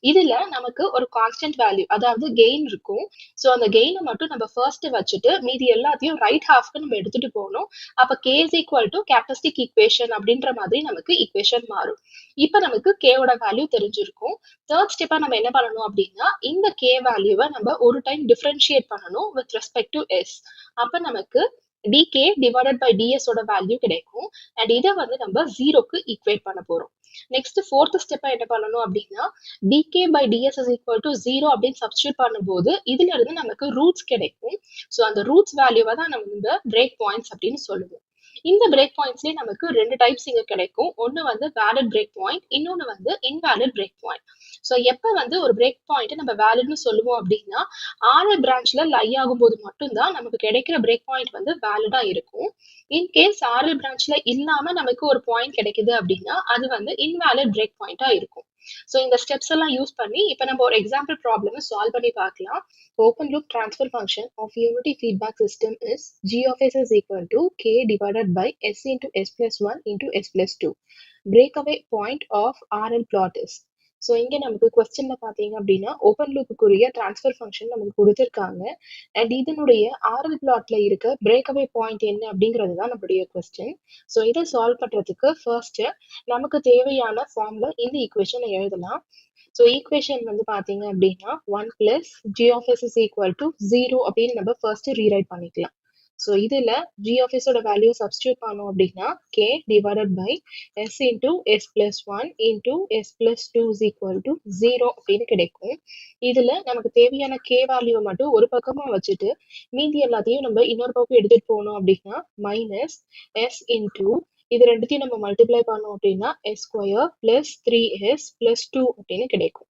A: இதுல நமக்கு ஒரு கான்ஸ்டன்ட் வேல்யூ அதாவது கெயின் இருக்கும். ஸோ அந்த கெயினை மட்டும் நம்ம ஃபர்ஸ்ட் வச்சுட்டு மீதி எல்லாத்தையும் ரைட் ஹாஃப்க்கு நம்ம எடுத்துட்டு போகணும். அப்ப k is equal to characteristic equation அப்படின்ற மாதிரி நமக்கு ஈக்குவேஷன் மாறும். இப்ப நமக்கு k ஓட வேல்யூ தெரிஞ்சிருக்கும். தேர்ட் ஸ்டெப்பா நம்ம என்ன பண்ணணும் அப்படின்னா இந்த k வேல்யூவை நம்ம ஒரு டைம் டிஃபரன்ஷியேட் பண்ணணும் வித் ரெஸ்பெக்ட் டு s. அப்ப நமக்கு dk divided by ds ஓட வேல்யூ கிடைக்கும். அண்ட் இதை வந்து நம்ம ஜீரோக்கு ஈக்குவேட் பண்ண போறோம். நெக்ஸ்ட் ஃபோர்த் ஸ்டெப்பா என்ன பண்ணணும் அப்படின்னா dk by ds is equal to 0 அப்படின்னு சப்ஸ்டியூட் பண்ணும்போது இதுல இருந்து நமக்கு ரூட்ஸ் கிடைக்கும். ஸோ அந்த ரூட்ஸ் வேல்யூவை தான் நம்ம இந்த பிரேக் பாயிண்ட்ஸ் அப்படின்னு சொல்லுவோம். இந்த பிரேக் பாயிண்ட்ஸ்லயே நமக்கு ரெண்டு டைப்ஸ் இங்க கிடைக்கும். ஒன்னு வந்து வேலிட் பிரேக் பாயிண்ட், இன்னொன்னு வந்து இன்வேலிட் பிரேக் பாயிண்ட். ஸோ எப்ப வந்து ஒரு பிரேக் பாயிண்ட் நம்ம வேலிட்னு சொல்லுவோம் அப்படின்னா ஆர்எல் பிரான்ச்ல லை ஆகும்போது மட்டும்தான் நமக்கு கிடைக்கிற பிரேக் பாயிண்ட் வந்து வேலிடா இருக்கும். இன்கேஸ் ஆர்எல் பிரான்ச்ல இல்லாம நமக்கு ஒரு பாயிண்ட் கிடைக்குது அப்படின்னா அது வந்து இன்வேலிட் பிரேக் பாயிண்டா இருக்கும். ஸோ இந்த ஸ்டெப்ஸ் எல்லாம் யூஸ் பண்ணி இப்போ நம்ம ஒரு எக்ஸாம்பிள் ப்ராப்ளம் சால்வ் பண்ணி பார்க்கலாம். Open loop transfer function of unity feedback system is g of s is equal to k divided by s into s plus 1 into s plus 2. Breakaway point of RL plot is. So இங்கே நமக்கு கொஸ்டின்ல பார்த்தீங்க அப்படின்னா open லூப்புக்குரிய transfer function நமக்கு கொடுத்துருக்காங்க. And இதனுடைய RL பிளாட்ல இருக்க பிரேக்அவே பாயிண்ட் என்ன அப்படிங்கிறது தான் நம்மளுடைய கொஸ்டின். ஸோ இதை சால்வ் பண்றதுக்கு ஃபர்ஸ்ட் நமக்கு தேவையான ஃபார்ம்ல இந்த ஈக்குவேஷனை எழுதலாம். ஸோ ஈக்குவேஷன் வந்து பார்த்தீங்க அப்படின்னா 1 plus g of s is equal to 0 அப்படின்னு நம்ம ஃபர்ஸ்ட் ரீரைட் பண்ணிக்கலாம். ஸோ இதில் g of s ஓட வேல்யூ சப்ஸ்டியூட் பண்ணோம் அப்படின்னா k divided by s into s plus 1 into s plus 2 is equal to 0 அப்படின்னு கிடைக்கும். இதில் நமக்கு தேவையான k வேல்யூவை மட்டும் ஒரு பக்கமாக வச்சுட்டு மீதி எல்லாத்தையும் நம்ம இன்னொரு பக்கம் எடுத்துகிட்டு போனோம் அப்படின்னா மைனஸ் s into இது ரெண்டுத்தையும் நம்ம மல்டிப்ளை பண்ணோம் அப்படின்னா s square plus 3s plus 2 அப்படின்னு கிடைக்கும்.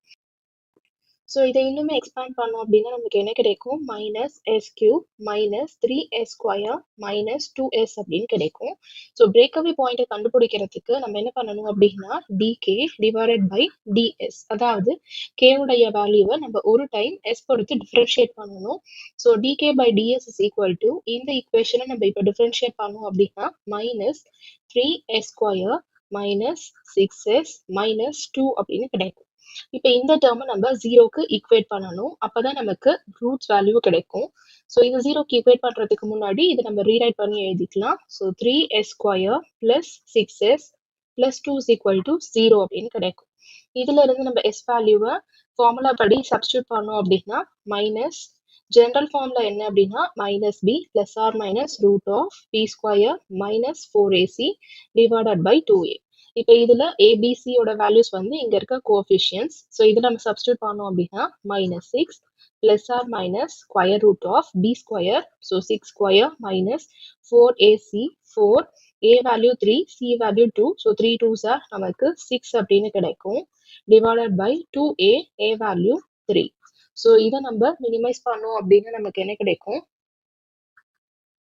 A: ஸோ இதை இன்னுமே எக்ஸ்பேண்ட் பண்ணோம் அப்படின்னா நமக்கு என்ன கிடைக்கும் minus S cube minus 3s square minus 2s அப்படின்னு கிடைக்கும். ஸோ பிரேக்அவே பாயிண்டை கண்டுபிடிக்கிறதுக்கு நம்ம என்ன பண்ணணும் அப்படின்னா dk டிவைடட் பை ds அதாவது கேவுடைய வேல்யூவை நம்ம ஒரு டைம் எஸ் பொறுத்து டிஃபரன்ஷியேட் பண்ணணும். So dk by ds is equal to இந்த ஈக்குவேஷனை நம்ம இப்போ டிஃபரன்ஷியேட் பண்ணோம் அப்படின்னா minus 3s square minus 6s minus 2 அப்படின்னு கிடைக்கும். இப்போ இந்த டேர்மை நம்ம ஜீரோக்கு ஈக்குவேட் பண்ணணும். அப்பதான் நமக்கு ரூட்ஸ் வேல்யூ கிடைக்கும். ஸோ இது ஜீரோக்கு ஈக்குவேட் பண்றதுக்கு முன்னாடி இதை நம்ம ரீரைட் பண்ணி எழுதிக்கலாம். So 3s square plus 6s plus 2 is equal to 0 அப்படின்னு கிடைக்கும். இதுல இருந்து நம்ம எஸ் வேல்யூவை ஃபார்முலா படி சப்ஸ்டியூட் பண்ணோம் அப்படின்னா மைனஸ் ஜெனரல் ஃபார்ம்ல என்ன அப்படின்னா minus b plus or minus root of b square minus 4ac divided by 2a. இப்போ இதுல ஏபிசியோட வேல்யூஸ் வந்து இங்க இருக்க கோஎஃபிஷியன்ட்ஸ். ஸோ இதை நம்ம சப்ஸ்டியூட் பண்ணோம் அப்படின்னா minus 6 plus or minus square root of b square. So 6 square minus 4ac 4 a value 3 c value 2. So 3 2s or நமக்கு 6 அப்படின்னு கிடைக்கும் divided by 2a a value 3. So இதை நம்ம மினிமைஸ் பண்ணோம் அப்படின்னா நமக்கு என்ன கிடைக்கும்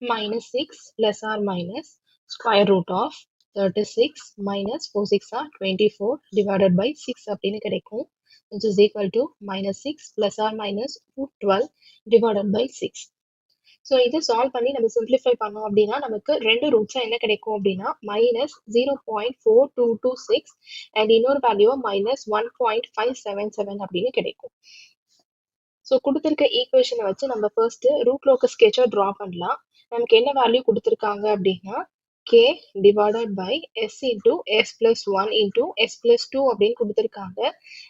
A: minus 6 plus or minus square root of 36 minus 4 6 are 24 divided by 6 அப்படின்னு கிடைக்கும், which is equal to minus 6 plus or minus root 12 divided by 6. So இது சால்வ் பண்ணி நம்ம சிம்பிளிஃபை பண்ணோம் அப்படின்னா நமக்கு ரெண்டு ரூட்ஸாக என்ன கிடைக்கும் அப்படின்னா மைனஸ் 0.4226 அண்ட் இன்னொரு வேல்யூவை மைனஸ் 1.577 அப்படின்னு கிடைக்கும். ஸோ கொடுத்துருக்க ஈக்குவேஷனை வச்சு நம்ம ஃபர்ஸ்ட் ரூட் லோக்கஸ் ஸ்கெட்சை ட்ரா பண்ணலாம். நமக்கு என்ன வேல்யூ கொடுத்துருக்காங்க அப்படின்னா k divided by s into s plus 1 into s plus 2 அப்படின்னு கொடுத்துருக்காங்க.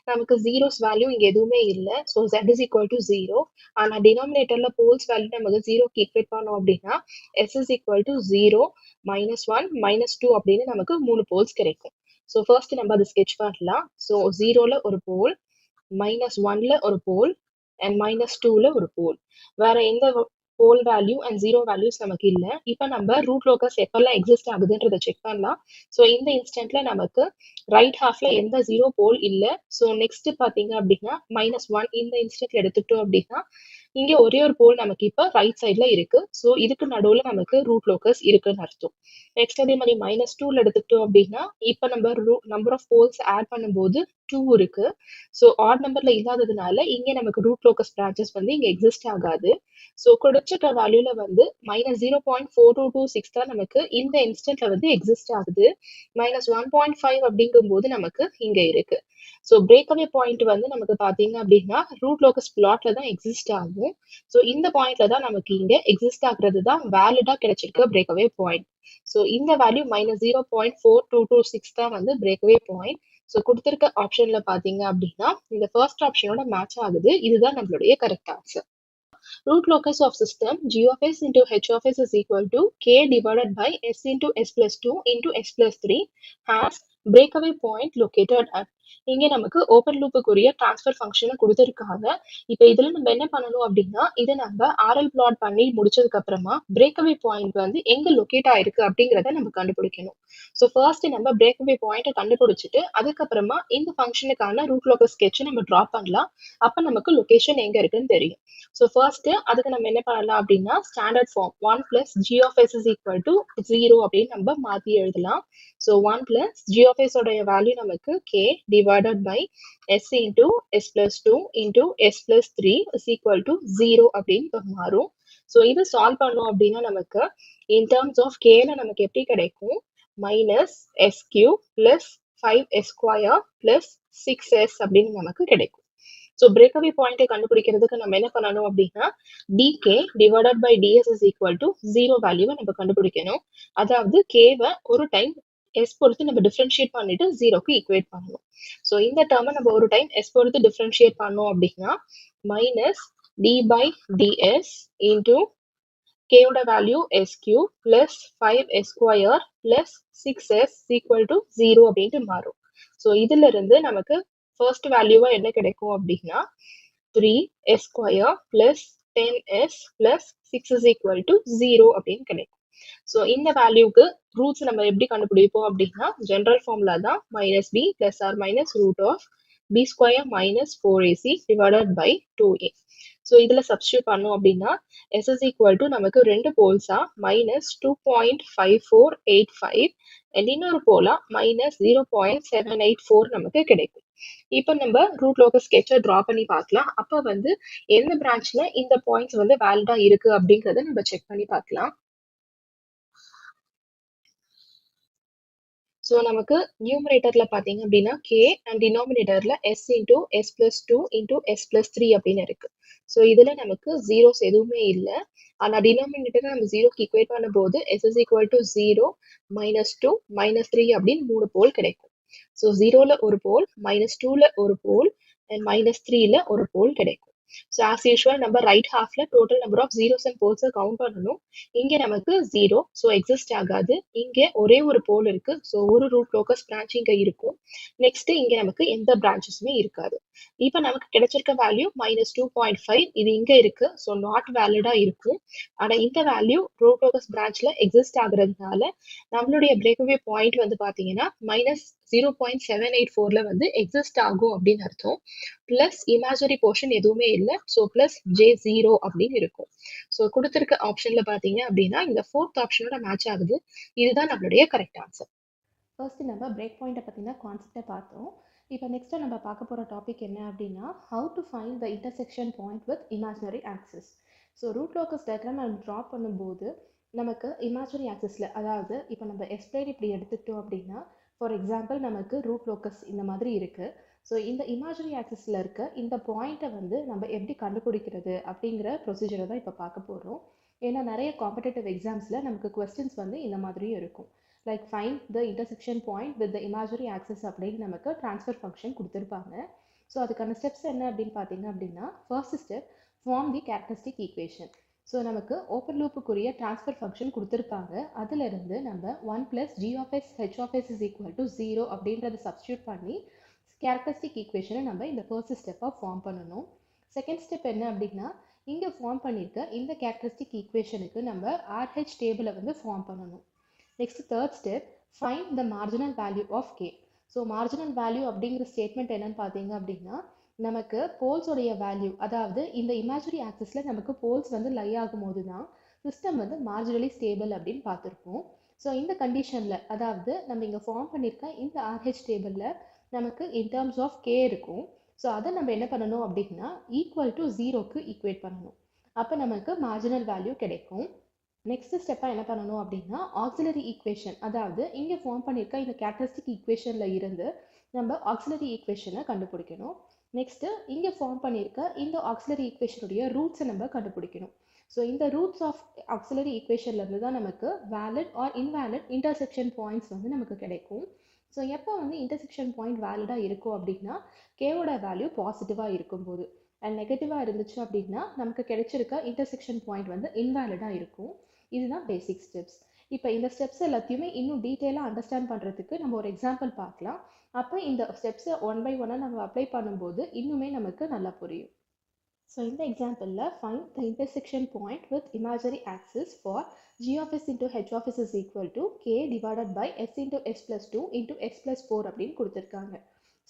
A: நமக்கு ஜீரோஸ் வேல்யூ இங்கே எதுவுமே இல்லை. So z is equal to 0. ஆனால் டினாமினேட்டர்ல போல்ஸ் வேல்யூ நமக்கு ஜீரோக்கு ஈக்குவேட் பண்ணோம் அப்படின்னா s is equal to 0 minus 1 minus 2 அப்படின்னு நமக்கு 3 போல்ஸ் கிடைக்கும். ஸோ ஃபர்ஸ்ட் நம்ம அதை ஸ்கெட்ச் பண்ணலாம். ஸோ 0ல ஒரு போல், மைனஸ் 1ல ஒரு போல் அண்ட் மைனஸ் 2ல ஒரு போல். வேற எந்த போல் வேல்யூ அண்ட் ஜீரோ வேல்யூஸ் நமக்கு இல்லை. இப்போ நம்ம ரூட் லோக்கஸ் எப்பெல்லாம் எக்ஸிஸ்ட் ஆகுதுன்றதை செக் பண்ணலாம். ஸோ இந்த இன்ஸ்டன்ட்ல நமக்கு ரைட் ஹாஃப்ல எந்த ஜீரோ போல் இல்லை. ஸோ நெக்ஸ்ட் பார்த்தீங்க அப்படின்னா -1 இந்த இன்ஸ்டன்ட்ல எடுத்துட்டோம் அப்படின்னா இங்கே ஒரே ஒரு போல் நமக்கு இப்போ ரைட் சைடில் இருக்குது. ஸோ இதுக்கு நடுவில் நமக்கு ரூட் லோக்கஸ் இருக்குன்னு அர்த்தம். நெக்ஸ்ட் அதே மாதிரி -2ல் எடுத்துக்கிட்டோம் அப்படின்னா இப்போ நம்ம நம்பர் ஆஃப் போல்ஸ் ஆட் பண்ணும்போது 2 இருக்குது. ஸோ ஆட் நம்பரில் இல்லாததுனால இங்கே நமக்கு ரூட் லோக்கஸ் பிரான்ச்சஸ் வந்து இங்கே எக்ஸிஸ்ட் ஆகாது. ஸோ கொடுத்துட்ட வேல்யூவில் வந்து -0.4226 தான் நமக்கு இந்த இன்ஸ்டன்ட்ல வந்து எக்ஸிஸ்ட் ஆகுது. -1.5 அப்படிங்கும்போது நமக்கு இங்கே இருக்கு. ஸோ பிரேக்அவே பாயிண்ட் வந்து நமக்கு பார்த்தீங்க அப்படின்னா ரூட் லோக்கஸ் பிளாட்ல தான் எக்ஸிஸ்ட் ஆகும். ஸோ இந்த பாயிண்ட்ல தான் நமக்கு இங்கே எக்ஸிஸ்ட் ஆகுறது தான் வேலிடா கிடைச்சிருக்க பிரேக்அவே பாயிண்ட். ஸோ இந்த வேல்யூ -0.4226 தான் வந்து பிரேக்அவே பாயிண்ட். ஸோ கொடுத்துருக்க ஆப்ஷன்ல பார்த்தீங்க அப்படின்னா இந்த ஃபர்ஸ்ட் ஆப்ஷனோட மேட்ச் ஆகுது. இதுதான் நம்மளுடைய correct answer. Root locus of system g of s into h of s is equal to k divided by s into s plus 2 into s plus 3 has breakaway point located at. இங்கே நமக்கு open லூப்புக்குரிய transfer ஃபங்க்ஷனை கொடுத்துருக்காங்க. இப்போ இதில் நம்ம என்ன பண்ணணும் அப்படின்னா இதை நம்ம ஆர்எல் பிளாட் பண்ணி முடிச்சதுக்கு அப்புறமா பிரேக்அவே பாயிண்ட் வந்து எங்கே லொக்கேட் ஆயிருக்கு அப்படிங்கிறத நம்ம கண்டுபிடிக்கணும். ஸோ ஃபர்ஸ்ட் நம்ம பிரேக்அவே பாயிண்ட்டை கண்டுபிடிச்சிட்டு அதுக்கப்புறமா இந்த ஃபங்க்ஷனுக்கான ரூட் லோக்கஸ் ஸ்கெட்சை நம்ம ட்ரா பண்ணலாம். அப்போ நமக்கு லொக்கேஷன் எங்கே இருக்குன்னு தெரியும். ஸோ ஃபர்ஸ்ட் அதுக்கு நம்ம என்ன பண்ணலாம் அப்படின்னா standard form 1 plus g of s is equal to 0 அப்படின்னு நம்ம மாற்றி எழுதலாம். So 1 plus g of s உடைய வேல்யூ நமக்கு k divided by s into s plus 2 into s plus 3 is equal to 0 அப்படின்னு மாறும். ஸோ இது சால்வ் பண்ணோம் அப்படின்னா நமக்கு in terms of kல நமக்கு எப்படி கிடைக்கும் minus s cube plus 5s square plus 6s அப்படின்னு நமக்கு கிடைக்கும். ஸோ பிரேக்அவே பாயிண்டை கண்டுபிடிக்கிறதுக்கு நம்ம என்ன பண்ணணும் அப்படின்னா dk divided by ds is equal to 0 வேல்யூவை நம்ம கண்டுபிடிக்கணும். அதாவது கேவை ஒரு டைம் எஸ் பொறுத்து நம்ம டிஃபரன்ஷியேட் பண்ணிட்டு 0க்கு ஈக்குவேட் பண்ணணும். ஸோ இந்த டேர்மை நம்ம ஒரு டைம் எஸ் பொறுத்து டிஃபரன்ஷியேட் பண்ணோம் அப்படின்னா minus D by DS into கேயோட value S cube plus 5s square plus 6s equal to 0 அப்படின்ட்டு மாறும். ஸோ இதுல இருந்து நமக்கு ஃபர்ஸ்ட் வேல்யூவா என்ன கிடைக்கும் அப்படின்னா 3s square plus 10s plus 6 is equal to 0 அப்படின்னு கிடைக்கும். ஸோ இந்த வேல்யூக்கு ரூட்ஸ் நம்ம எப்படி கண்டுபிடிப்போம் அப்படின்னா ஜென்ரல் ஃபார்முலா தான் -b plus or minus root of b square minus 4ac divided by 2a. So இதில் சப்ஸ்டியூட் பண்ணோம் அப்படின்னா s is equal to நமக்கு ரெண்டு போல்ஸா -2.5485 and இன்னொரு போலா -0.784 நமக்கு கிடைக்கும். இப்போ நம்ம ரூட் லோக்கஸ் ஸ்கெட்சை ட்ரா பண்ணி பார்க்கலாம். அப்போ வந்து எந்த பிரான்ச்ல இந்த பாயிண்ட்ஸ் வந்து வேலிடா இருக்கு அப்படிங்கிறத நம்ம செக் பண்ணி பார்க்கலாம். ஸோ நமக்கு நியூமரேட்டர்ல பார்த்தீங்க அப்படின்னா k அண்ட் டினாமினேட்டர்ல s into s plus 2 into s plus 3 அப்படின்னு இருக்கு. ஸோ இதுல நமக்கு ஜீரோஸ் எதுவுமே இல்லை. ஆனால் டினாமினேட்டரை நம்ம ஜீரோக்கு ஈக்குவேட் பண்ணும்போது s is equal to 0, -2, -3 அப்படின்னு 3 போல் கிடைக்கும். ஸோ 0ல ஒரு போல், -2ல ஒரு போல் அண்ட் -3ல ஒரு போல் கிடைக்கும். ஸோ ஆஸ் யூஷுவல் நம்ம ரைட் ஹாஃப்ல total number of zeros and போல்ஸை கவுண்ட் பண்ணணும். இங்கே நமக்கு 0, ஸோ எக்ஸிஸ்ட் ஆகாது. இங்கே ஒரே ஒரு போல் இருக்கு, ஸோ ஒரு ரூட் லோக்கஸ் பிரான்ச் இங்கே இருக்கும். நெக்ஸ்ட் இங்கே நமக்கு எந்த பிரான்ச்சஸுமே இருக்காது. இப்போ நமக்கு கிடைச்சிருக்க வேல்யூ -2.5, இது இங்கே இருக்கு, ஸோ நாட் வேலிடா இருக்கும். ஆனால் இந்த வேல்யூ ரூட் லோக்கஸ் பிரான்ச்ல எக்ஸிஸ்ட் ஆகுறதுனால நம்மளுடைய பிரேக்அவே பாயிண்ட் வந்து பார்த்தீங்கன்னா -0.784ல வந்து எக்ஸிஸ்ட் ஆகும் அப்படின்னு அர்த்தம். பிளஸ் இமேஜினரி போர்ஷன் எதுவுமே இல்லை, ஸோ பிளஸ் J0 அப்படின்னு இருக்கும். ஸோ கொடுத்துருக்க ஆப்ஷன்ல பார்த்தீங்க அப்படின்னா இந்த ஃபோர்த் ஆப்ஷனோட மேட்ச் ஆகுது. இதுதான் நம்மளுடைய கரெக்ட் ஆன்சர்.
B: ஃபர்ஸ்ட் நம்ம பிரேக் பாயிண்ட்டை பற்றின கான்செப்டை பார்த்தோம். இப்போ நெக்ஸ்ட்டு நம்ம பார்க்க போகிற டாபிக் என்ன அப்படின்னா how to find the intersection point with imaginary axis. So root locus diagram நம்ம ட்ரா பண்ணும்போது நமக்கு இமேஜினரி ஆக்சிஸில், அதாவது இப்போ நம்ம எஸ்பிளைன் இப்படி எடுத்துக்கிட்டோம் அப்படின்னா ஃபார் எக்ஸாம்பிள் நமக்கு ரூட் லோக்கஸ் இந்த மாதிரி இருக்குது. ஸோ இந்த இமேஜினரி ஆக்சிஸில் இருக்க இந்த பாயிண்ட்டை வந்து நம்ம எப்படி கண்டுபிடிக்கிறது அப்படிங்கிற ப்ரொசீஜரை தான் இப்போ பார்க்க போகிறோம். ஏன்னா நிறைய காம்படேட்டிவ் எக்ஸாம்ஸில் நமக்கு கொஸ்டின்ஸ் வந்து இந்த மாதிரியும் இருக்கும். Like find the intersection point with the imaginary axis அப்படின்னு நமக்கு ட்ரான்ஸ்ஃபர் ஃபங்க்ஷன் கொடுத்துருப்பாங்க. ஸோ அதுக்கான ஸ்டெப்ஸ் என்ன அப்படின்னு பார்த்தீங்க அப்படின்னா first step form the characteristic equation. So நமக்கு ஓப்பன் லூப்புக்குரிய ட்ரான்ஸ்ஃபர் ஃபங்க்ஷன் கொடுத்துருப்பாங்க. அதிலிருந்து நம்ம 1 plus g of s h of s is equal to 0 அப்படின்றத சப்ஸ்டியூட் பண்ணி கேரக்டரிஸ்டிக் ஈக்குவேஷனை நம்ம இந்த ஃபர்ஸ்ட் ஸ்டெப்பாக ஃபார்ம் பண்ணணும். செகண்ட் ஸ்டெப் என்ன அப்படின்னா இங்கே ஃபார்ம் பண்ணியிருக்க இந்த கேரக்டரிஸ்டிக் ஈக்குவேஷனுக்கு நம்ம RH டேபிளை வந்து ஃபார்ம் பண்ணணும். Next third step find the marginal value of k. So marginal value அப்படிங்கிற ஸ்டேட்மெண்ட் என்னன்னு பார்த்தீங்க அப்படின்னா நமக்கு போல்ஸோடைய வேல்யூ, அதாவது இந்த இமேஜினரி ஆக்சிஸில் நமக்கு போல்ஸ் வந்து லை ஆகும்போது தான் சிஸ்டம் வந்து மார்ஜினலி ஸ்டேபிள் அப்படின்னு பார்த்துருப்போம். ஸோ இந்த கண்டிஷனில், அதாவது நம்ம இங்கே ஃபார்ம் பண்ணியிருக்க இந்த ஆர்ஹெச் டேபிளில் நமக்கு இன் டேர்ம்ஸ் ஆஃப் கே இருக்கும். ஸோ அதை நம்ம என்ன பண்ணணும் அப்படின்னா ஈக்குவல் டு 0க்கு ஈக்குவேட் பண்ணணும். அப்போ நமக்கு மார்ஜினல் வேல்யூ கிடைக்கும். நெக்ஸ்ட் ஸ்டெப்பாக என்ன பண்ணணும் அப்படின்னா ஆக்சிலரி ஈக்குவேஷன், அதாவது இங்கே ஃபார்ம் பண்ணியிருக்க இந்த கேரக்டரிஸ்டிக் ஈக்குவேஷனில் இருந்து நம்ம ஆக்சிலரி ஈக்குவேஷனை கண்டுபிடிக்கணும். நெக்ஸ்ட்டு இங்கே ஃபார்ம் பண்ணியிருக்க இந்த ஆக்சிலரி ஈக்குவேஷனுடைய ரூட்ஸை நம்ம கண்டுபிடிக்கணும். ஸோ இந்த ரூட்ஸ் ஆஃப் ஆக்சிலரி ஈக்குவேஷன்லேருந்து தான் நமக்கு valid or invalid intersection points வந்து நமக்கு கிடைக்கும். ஸோ எப்போ வந்து இன்டர்செக்ஷன் பாயிண்ட் வேலிடாக இருக்கும் அப்படின்னா கேவோட வேல்யூ பாசிட்டிவாக இருக்கும்போது, அண்ட் நெகட்டிவாக இருந்துச்சு அப்படின்னா நமக்கு கிடைச்சிருக்க இன்டர்செக்ஷன் பாயிண்ட் வந்து இன்வேலிடாக இருக்கும். இதுதான் பேசிக் ஸ்டெப்ஸ். இப்போ இந்த ஸ்டெப்ஸ் எல்லாத்தையுமே இன்னும் டீட்டெயிலாக அண்டர்ஸ்டாண்ட் பண்ணுறதுக்கு நம்ம ஒரு எக்ஸாம்பிள் பார்க்கலாம். அப்போ இந்த ஸ்டெப்ஸை ஒன் பை ஒன்னாக நம்ம அப்ளை பண்ணும்போது இன்னுமே நமக்கு நல்லா புரியும். ஸோ இந்த எக்ஸாம்பிளில் find the intersection point with imaginary axis for g of s into h of s is equal to k divided by s into s plus 2 into s plus 4 அப்படின்னு கொடுத்துருக்காங்க.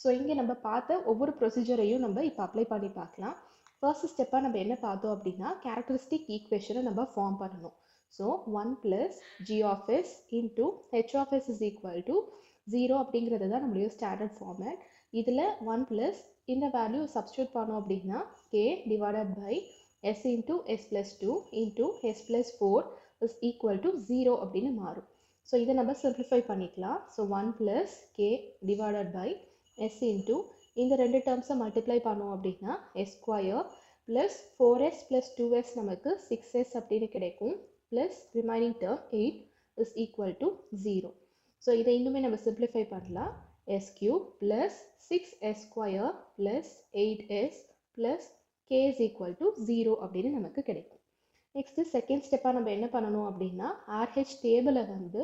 B: ஸோ இங்கே நம்ம பார்த்த ஒவ்வொரு ப்ரொசீஜரையும் நம்ம இப்போ அப்ளை பண்ணி பார்க்கலாம். ஃபர்ஸ்ட் ஸ்டெப்பாக நம்ம என்ன பார்த்தோம் அப்படின்னா கேரக்டரிஸ்டிக் ஈக்குவேஷனை நம்ம ஃபார்ம் பண்ணணும். So 1 plus g of s into h of s is equal to 0 அப்படிங்கிறது தான் நம்மளுடைய ஸ்டாண்டர்ட் ஃபார்மேட். இதில் 1 plus இந்த வேல்யூ சப்ஸ்டியூட் பண்ணோம் அப்படின்னா k divided by s into s plus 2 into s plus 4 is equal to 0 அப்படின்னு மாறும். ஸோ இதை நம்ம சிம்பிளிஃபை பண்ணிக்கலாம். So 1 plus k divided by s into இந்த ரெண்டு டேர்ம்ஸை மல்டிப்ளை பண்ணோம் அப்படின்னா s square plus 4s plus 2s நமக்கு 6s அப்படின்னு கிடைக்கும். Plus remaining term 8 is equal to 0. So இதை இன்னுமே நம்ம சிம்பிளிஃபை பண்ணலாம். s cube plus 6s square plus 8s plus k is equal to 0 அப்படின்னு நமக்கு கிடைக்கும். நெக்ஸ்ட்டு செகண்ட் ஸ்டெப்பாக நம்ம என்ன பண்ணணும் அப்படின்னா ஆர்ஹெச் டேபிளை வந்து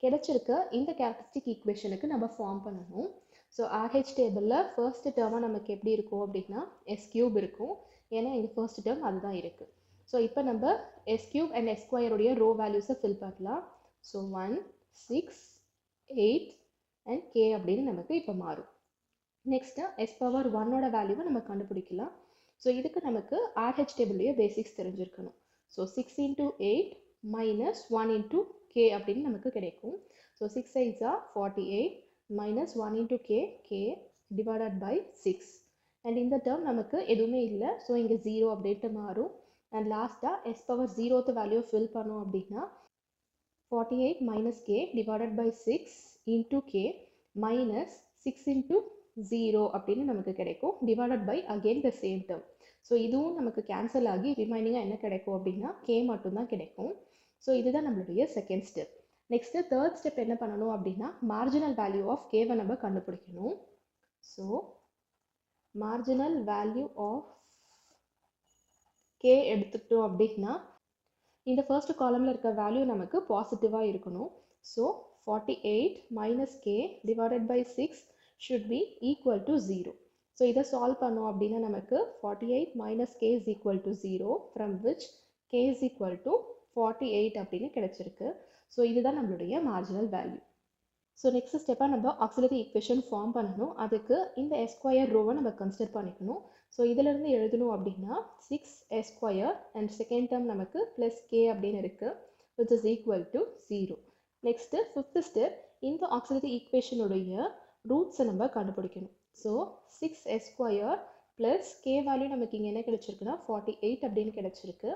B: கிடைச்சிருக்க இந்த கேரக்டரிஸ்டிக் ஈக்குவேஷனுக்கு நம்ம ஃபார்ம் பண்ணணும். ஸோ ஆர்ஹெச் டேபிளில் ஃபர்ஸ்ட் டேர்மாக நமக்கு எப்படி இருக்கும் அப்படின்னா s cube இருக்கும். ஏன்னா இங்கே ஃபர்ஸ்ட் டேர்ம் அதுதான் இருக்குது. ஸோ இப்போ நம்ம s cube அண்ட் s ஸ்கொயருடைய ரோ வேல்யூஸை ஃபில் பண்ணலாம். ஸோ 1 6 8 அண்ட் k அப்படின்னு நமக்கு இப்போ மாறும். நெக்ஸ்ட்டு s பவர் 1ஓட வேல்யூவை நம்ம கண்டுபிடிக்கலாம். ஸோ இதுக்கு நமக்கு ஆர்ஹெச் டேபிளுடைய பேசிக்ஸ் தெரிஞ்சிருக்கணும். So 6 into 8 minus 1 into k அப்படின்னு நமக்கு கிடைக்கும். So 6 8s are 48 minus 1 into k divided by 6. And இந்த டேர்ம் நமக்கு எதுவுமே இல்லை. ஸோ இங்கே 0 அப்படின்ட்டு மாறும். அண்ட் லாஸ்ட்டாக s power 0th value fill பண்ணோம் அப்படின்னா 48 minus k divided by 6 into k minus 6 into 0 அப்படின்னு நமக்கு கிடைக்கும். divided by again the same term. So இதுவும் நமக்கு கேன்சல் ஆகி ரிமைனிங்காக என்ன கிடைக்கும் அப்படின்னா k மட்டும்தான் கிடைக்கும். ஸோ இதுதான் நம்மளுடைய second step. Next third step என்ன பண்ணணும் அப்படின்னா மார்ஜினல் வேல்யூ ஆஃப் கேவை நம்ம கண்டுபிடிக்கணும். So marginal value of k எடுத்துக்கிட்டோம் அப்படின்னா இந்த ஃபர்ஸ்ட் காலமில் இருக்க வேல்யூ நமக்கு பாசிட்டிவாக இருக்கணும். So 48 minus k divided by 6 should be equal to 0. So இதை சால்வ் பண்ணோம் அப்படின்னா நமக்கு 48 minus k is equal to 0 from which k is equal to 48 அப்படின்னு கிடைச்சிருக்கு. ஸோ இதுதான் நம்மளுடைய மார்ஜினல் வேல்யூ. ஸோ நெக்ஸ்ட் ஸ்டெப்பாக நம்ம ஆக்சிலரி ஈக்குவேஷன் ஃபார்ம் பண்ணணும். அதுக்கு இந்த s ஸ்கொயர் ரோவை நம்ம கன்சிடர் பண்ணிக்கணும். ஸோ இதிலிருந்து எழுதணும் அப்படின்னா 6s square and second term நமக்கு ப்ளஸ் k அப்படின்னு இருக்குது which is equal to 0. Next fifth step இந்த ஆக்சிலரி ஈக்குவேஷனுடைய ரூட்ஸை நம்ம கண்டுபிடிக்கணும். So 6s square plus k value நமக்கு இங்கே என்ன கிடைச்சிருக்குன்னா 48 அப்படின்னு கிடைச்சிருக்கு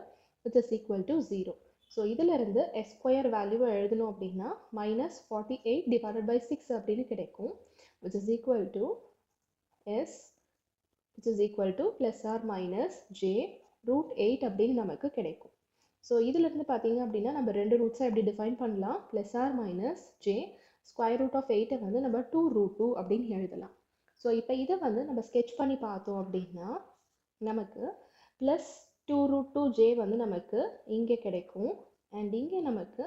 B: which is equal to 0. So இதிலிருந்து s ஸ்கொயர் வேல்யூவை எழுதணும் அப்படின்னா மைனஸ் 48 divided by 6 அப்படின்னு கிடைக்கும் which is equal to s which is equal to plus or minus j root 8 அப்படின்னு நமக்கு கிடைக்கும். ஸோ இதிலிருந்து பார்த்தீங்க அப்படின்னா நம்ம ரெண்டு ரூட்ஸை எப்படி டிஃபைன் பண்ணலாம். Plus or minus j square root of 8 வந்து நம்ம 2√2 அப்படின்னு எழுதலாம். ஸோ இப்போ இதை வந்து நம்ம ஸ்கெட்ச் பண்ணி பார்த்தோம் அப்படின்னா நமக்கு ப்ளஸ் 2√2j வந்து நமக்கு இங்கே கிடைக்கும் அண்ட் இங்கே நமக்கு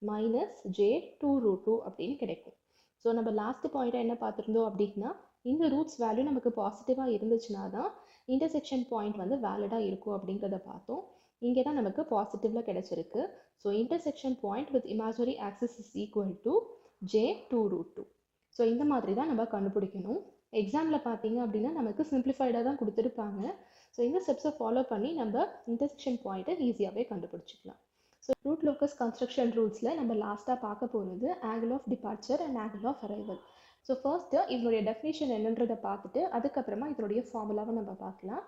B: மைனஸ் j 2√2 அப்படின்னு கிடைக்கும். ஸோ நம்ம லாஸ்ட் பாயிண்ட்டாக என்ன பார்த்துருந்தோம் அப்படின்னா இந்த ரூட்ஸ் வேல்யூ நமக்கு பாசிட்டிவாக இருந்துச்சுன்னா தான் இன்டர்செக்ஷன் பாயிண்ட் வந்து வேலிடாக இருக்கும் அப்படிங்கிறத பார்த்தோம். இங்கே தான் நமக்கு பாசிட்டிவில் கிடைச்சிருக்கு. So intersection point with imaginary axis is equal to j 2√2. So இந்த மாதிரி தான் நம்ம கண்டுபிடிக்கணும். எக்ஸாமில் பார்த்தீங்க அப்படின்னா நமக்கு சிம்பிளிஃபைடாக தான் கொடுத்துருப்பாங்க. ஸோ இந்த ஸ்டெப்ஸை ஃபாலோ பண்ணி நம்ம இன்டர்செக்ஷன் பாயிண்ட்டை ஈஸியாகவே கண்டுபிடிச்சிக்கலாம். ஸோ ரூட் லோக்கஸ் கன்ஸ்ட்ரக்ஷன் ரூல்ஸில் நம்ம லாஸ்ட்டாக பார்க்க போகிறது angle of departure and angle of arrival. So first இதனுடைய டெஃபினேஷன் என்னன்றதை பார்த்துட்டு அதுக்கப்புறமா இதனுடைய ஃபார்முலாவை நம்ம பார்க்கலாம்.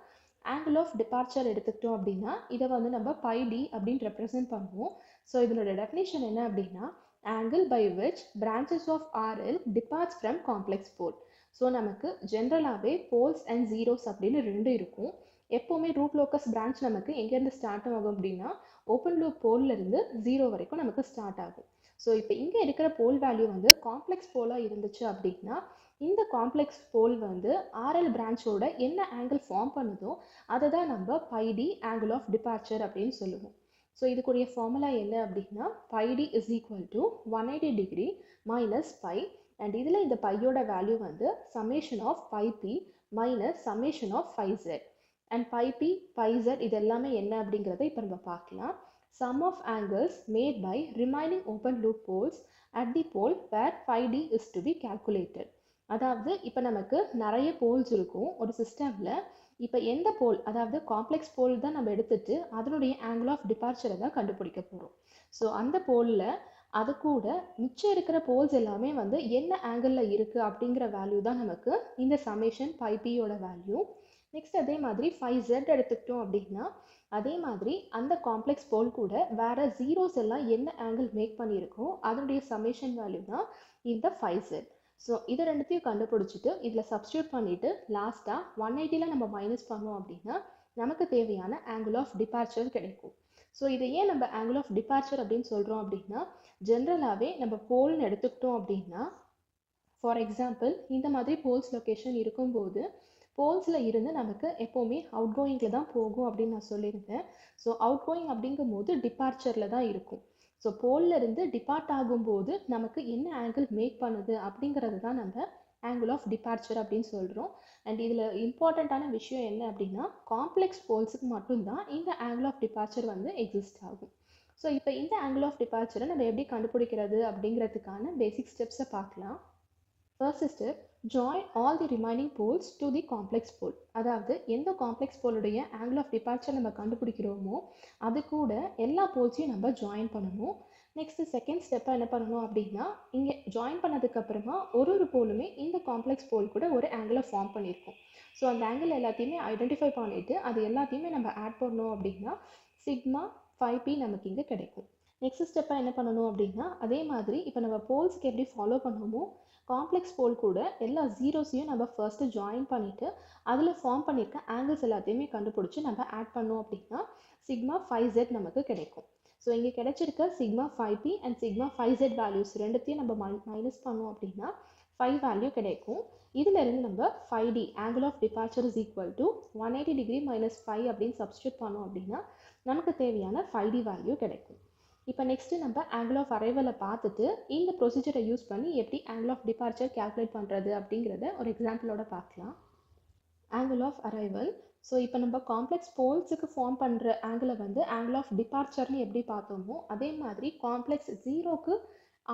B: ஆங்கிள் ஆஃப் டிபார்ச்சர் எடுத்துக்கிட்டோம் அப்படின்னா இதை வந்து நம்ம πd அப்படின்னு ரெப்ரசென்ட் பண்ணுவோம். ஸோ இதனுடைய டெஃபினேஷன் என்ன அப்படின்னா angle by which branches of RL departs from complex pole. So நமக்கு ஜென்ரலாகவே போல்ஸ் அண்ட் ஜீரோஸ் அப்படின்னு ரெண்டு இருக்கும். எப்போவுமே ரூட் லோக்கஸ் பிரான்ச் நமக்கு எங்கேருந்து ஸ்டார்ட் ஆகும் அப்படின்னா ஓப்பன் லூப் போல்லேருந்து 0 வரைக்கும் நமக்கு ஸ்டார்ட் ஆகும். ஸோ இப்போ இங்கே இருக்கிற போல் வேல்யூ வந்து காம்ப்ளெக்ஸ் போலாக இருந்துச்சு அப்படின்னா இந்த காம்ப்ளெக்ஸ் போல் வந்து RL பிரான்ச்சோட என்ன ஆங்கிள் ஃபார்ம் பண்ணுதோ அதை தான் நம்ம πd ஆங்கிள் ஆஃப் டிபார்ச்சர் அப்படின்னு சொல்லுவோம். ஸோ இதுக்குரிய ஃபார்முலா என்ன அப்படின்னா πd is equal to 180 degree minus pi, and இதில் இந்த பையோட வேல்யூ வந்து summation of πp minus summation of phi z, and πp phi z இது எல்லாமே என்ன அப்படிங்கிறத இப்போ நம்ம பார்க்கலாம். sum of angles made by remaining open loop poles at the pole where πd is to be calculated. அதாவது இப்போ நமக்கு நிறைய போல்ஸ் இருக்கும் ஒரு சிஸ்டமில். இப்போ எந்த போல், அதாவது காம்ப்ளெக்ஸ் போல் தான் நம்ம எடுத்துட்டு அதனுடைய ஆங்கிள் ஆஃப் டிபார்ச்சரை தான் கண்டுபிடிக்க போகிறோம். ஸோ அந்த போலில் அது கூட மிச்சம் இருக்கிற போல்ஸ் எல்லாமே வந்து என்ன ஆங்கிளில் இருக்குது அப்படிங்கிற வேல்யூ தான் நமக்கு இந்த சமேஷன் πpயோட வேல்யூ. நெக்ஸ்ட் அதே மாதிரி phi z எடுத்துக்கிட்டோம் அப்படின்னா அதே மாதிரி அந்த காம்ப்ளெக்ஸ் போல் கூட வேறு ஜீரோஸ் எல்லாம் என்ன ஆங்கிள் மேக் பண்ணியிருக்கோம் அதனுடைய சமேஷன் வேல்யூ தான் இந்த phi z. ஸோ இது ரெண்டுத்தையும் கண்டுபிடிச்சிட்டு இதில் சப்ஸ்டியூட் பண்ணிவிட்டு லாஸ்ட்டாக 180ல் நம்ம மைனஸ் பண்ணோம் அப்படின்னா நமக்கு தேவையான ஆங்கிள் ஆஃப் டிபார்ச்சர் கிடைக்கும். ஸோ இதை ஏன் நம்ம ஆங்கிள் ஆஃப் டிபார்ச்சர் அப்படின்னு சொல்கிறோம் அப்படின்னா ஜென்ரலாகவே நம்ம போல்னு எடுத்துக்கிட்டோம் அப்படின்னா ஃபார் எக்ஸாம்பிள் இந்த மாதிரி போல்ஸ் லொக்கேஷன் இருக்கும்போது போல்ஸில் இருந்து நமக்கு எப்போவுமே அவுட் கோயிங்கில் தான் போகும் அப்படின்னு நான் சொல்லியிருந்தேன். ஸோ அவுட் கோயிங் அப்படிங்கும்போது டிபார்ச்சரில் தான் இருக்கும். ஸோ போல்லேருந்து டிபார்ட் ஆகும்போது நமக்கு என்ன ஆங்கிள் மேக் பண்ணுது அப்படிங்கிறது தான் நம்ம ஆங்கிள் ஆஃப் டிபார்ச்சர் அப்படின்னு சொல்கிறோம். அண்ட் இதில் இம்பார்ட்டண்ட்டான விஷயம் என்ன அப்படின்னா காம்ப்ளெக்ஸ் போல்ஸுக்கு மட்டும்தான் இந்த ஆங்கிள் ஆஃப் டிபார்ச்சர் வந்து எக்ஸிஸ்ட் ஆகும். ஸோ இப்போ இந்த ஆங்கிள் ஆஃப் டிபார்ச்சரை நம்ம எப்படி கண்டுபிடிக்கிறது அப்படிங்கிறதுக்கான பேசிக் ஸ்டெப்ஸை பார்க்கலாம். First step, join all the remaining poles to the complex pole. அதாவது எந்த காம்ப்ளெக்ஸ் போலுடைய ஆங்கிள் ஆஃப் டிபார்ச்சர் நம்ம கண்டுபிடிக்கிறோமோ அது கூட எல்லா போல்ஸையும் நம்ம ஜாயின் பண்ணணும். நெக்ஸ்ட்டு செகண்ட் ஸ்டெப்பாக என்ன பண்ணணும் அப்படின்னா இங்கே ஜாயின் பண்ணதுக்கப்புறமா ஒரு போலுமே இந்த காம்ப்ளெக்ஸ் போல் கூட ஒரு ஆங்கிளை ஃபார்ம் பண்ணியிருக்கோம். ஸோ அந்த ஆங்கிள் எல்லாத்தையுமே ஐடென்டிஃபை பண்ணிவிட்டு அது எல்லாத்தையுமே நம்ம ஆட் பண்ணோம் அப்படின்னா சிக்மா 5p நமக்கு இங்கே கிடைக்கும். நெக்ஸ்ட் ஸ்டெப்பாக என்ன பண்ணணும் அப்படின்னா அதே மாதிரி இப்போ நம்ம போல்ஸ்க்கு எப்படி ஃபாலோ பண்ணுவோமோ காம்ப்ளெக்ஸ் போல் கூட எல்லா ஜீரோஸையும் நம்ம ஃபர்ஸ்ட்டு ஜாயின் பண்ணிவிட்டு அதில் ஃபார்ம் பண்ணியிருக்க ஆங்கிள்ஸ் எல்லாத்தையுமே கண்டுபிடிச்சி நம்ம ஆட் பண்ணோம் அப்படின்னா சிக்மா 5z நமக்கு கிடைக்கும். ஸோ இங்கே கிடைச்சிருக்க sigma 5p and sigma 5z values ரெண்டுத்தையும் நம்ம மைனஸ் பண்ணோம் அப்படின்னா 5 வேல்யூ கிடைக்கும். இதிலிருந்து நம்ம 5d angle of departure is equal to 180 degree minus 5 அப்படின்னு சப்ஸ்டியூட் பண்ணோம் அப்படின்னா நமக்கு தேவையான 5d வேல்யூ கிடைக்கும். இப்போ நெக்ஸ்ட்டு நம்ம ஆங்கிள் ஆஃப் அரைவலை பார்த்துட்டு இந்த ப்ரொசீஜரை யூஸ் பண்ணி எப்படி ஆங்கிள் ஆஃப் டிபார்ச்சர் கேல்குலேட் பண்ணுறது அப்படிங்கிறத ஒரு எக்ஸாம்பிளோட பார்க்கலாம். Angle of arrival. ஸோ இப்போ நம்ம காம்ப்ளெக்ஸ் போல்ஸுக்கு ஃபார்ம் பண்ணுற ஆங்கிளை வந்து ஆங்கிள் ஆஃப் டிபார்ச்சர்னு எப்படி பார்த்தோமோ அதே மாதிரி காம்ப்ளெக்ஸ் ஜீரோக்கு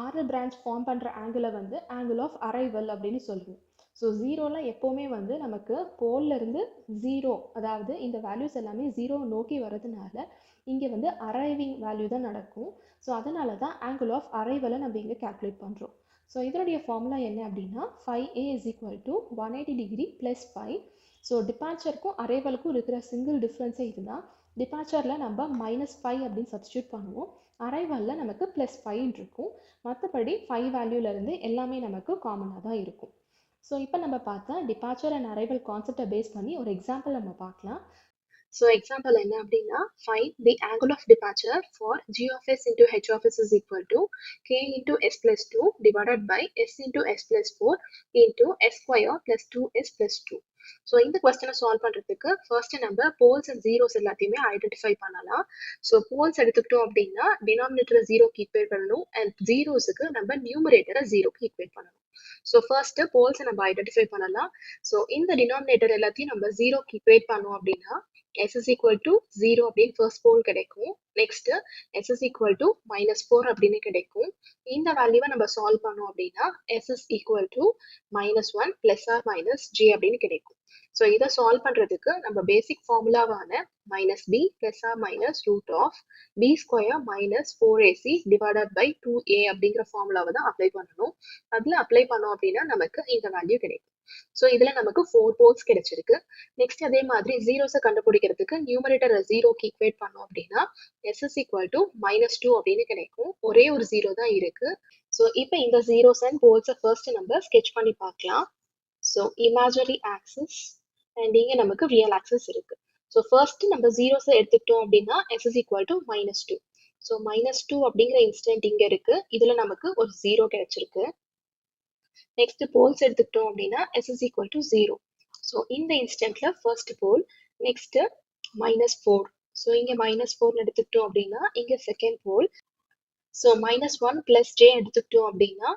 B: ஆர்எல் பிரான்ச் ஃபார்ம் பண்ணுற ஆங்கிளை வந்து ஆங்கிள் ஆஃப் அரைவல் அப்படின்னு சொல்லுவோம். ஸோ ஜீரோவில் எப்போவுமே வந்து நமக்கு போல்லேருந்து 0, அதாவது இந்த வேல்யூஸ் எல்லாமே 0 நோக்கி வரதுனால இங்கே வந்து அரைவிங் வேல்யூ தான் நடக்கும். ஸோ அதனால தான் ஆங்கிள் ஆஃப் அரைவலை நம்ம இங்கே கேல்குலேட் பண்ணுறோம். ஸோ இதனுடைய ஃபார்முலா என்ன அப்படின்னா 5a is equal to 180 degree plus 5. So டிபார்ச்சருக்கும் அரைவலுக்கும் இருக்கிற சிங்கிள் டிஃப்ரென்ஸே இதுதான். டிபார்ச்சரில் நம்ம -5 அப்படின்னு சப்ஸ்டியூட் பண்ணுவோம், அரைவலில் நமக்கு +5 இருக்கும். மற்றபடி 5 வேல்யூலேருந்து எல்லாமே நமக்கு காமனாக தான் இருக்கும். ஸோ இப்போ நம்ம பார்த்தா டிபார்ச்சர் அண்ட் அரைவல் கான்செப்டை பேஸ் பண்ணி ஒரு எக்ஸாம்பிள் நம்ம பார்க்கலாம். ஸோ எக்ஸாம்பிள் என்ன அப்படின்னா find the angle of departure for g of s into h of s is equal to k into s plus 2 divided by s into s plus 4 into s square plus 2s plus 2. So இந்த கொஸ்டினை solve பண்ணுறதுக்கு first நம்ம poles and zeros எல்லாத்தையுமே identify பண்ணலாம். So poles எடுத்துக்கிட்டோம் அப்படின்னா டினாமினேட்டரை 0க்கு equate பண்ணணும் அண்ட் ஜீரோஸுக்கு நம்ம நியூமரேட்டரை 0க்கு ஈக்குவேட் பண்ணணும். ஸோ ஃபர்ஸ்ட் போல்ஸை நம்ம ஐடென்டிஃபை பண்ணலாம். ஸோ இந்த டினாமினேட்டர் எல்லாத்தையும் நம்ம ஜீரோக்கு ஈக்குவேட் பண்ணோம் அப்படின்னா s is equal to 0 அப்படின்னு ஃபர்ஸ்ட் போல் கிடைக்கும். Next s is equal to -4 அப்படின்னு கிடைக்கும். இந்த வேல்யூவை நம்ம சால்வ் பண்ணோம் அப்படின்னா s is equal to -1 plus or minus j அப்படின்னு கிடைக்கும். ஸோ இதை சால்வ் பண்றதுக்கு நம்ம பேசிக் ஃபார்முலாவான -b plus or minus root of b square minus 4ac divided by 2a அப்படிங்கிற ஃபார்முலாவை தான் அப்ளை பண்ணணும். அதுல அப்ளை பண்ணோம் அப்படின்னா நமக்கு இந்த வேல்யூ கிடைக்கும். ஸோ இதுல நமக்கு 4 போல்ஸ் கிடைச்சிருக்கு. நெக்ஸ்ட் அதே மாதிரி ஜீரோஸை கண்டுபிடிக்கிறதுக்கு நியூமரேட்டர் ஜீரோக்கு ஈக்குவேட் பண்ணோம் அப்படின்னா s is equal to -2 அப்படின்னு கிடைக்கும். ஒரே ஒரு ஜீரோ தான் இருக்கு. ஸோ இப்போ இந்த ஜீரோஸ் அண்ட் போல்ஸை ஃபர்ஸ்ட் நம்ம ஸ்கெட்ச் பண்ணி பார்க்கலாம். ஸோ இமேஜினரி ஆக்சிஸ் அண்ட் இங்க நமக்கு ரியல் ஆக்சிஸ் இருக்கு. ஸோ ஃபர்ஸ்ட் நம்ம ஜீரோஸை எடுத்துக்கிட்டோம் அப்படின்னா s is equal to -2. So -2 அப்படிங்கிற இன்ஸ்டன்ட் இங்க இருக்கு. இதுல நமக்கு ஒரு ஜீரோ கிடைச்சிருக்கு. நெக்ஸ்ட் போல்ஸ் எடுத்துக்கிட்டோம் அப்படின்னா s is equal to 0. So இந்த இன்ஸ்டன்ட்ல ஃபர்ஸ்ட் போல். நெக்ஸ்ட் -4. ஸோ இங்க -4 எடுத்துக்கிட்டோம் அப்படின்னா இங்க second pole. So -1 plus j எடுத்துக்கிட்டோம் அப்படின்னா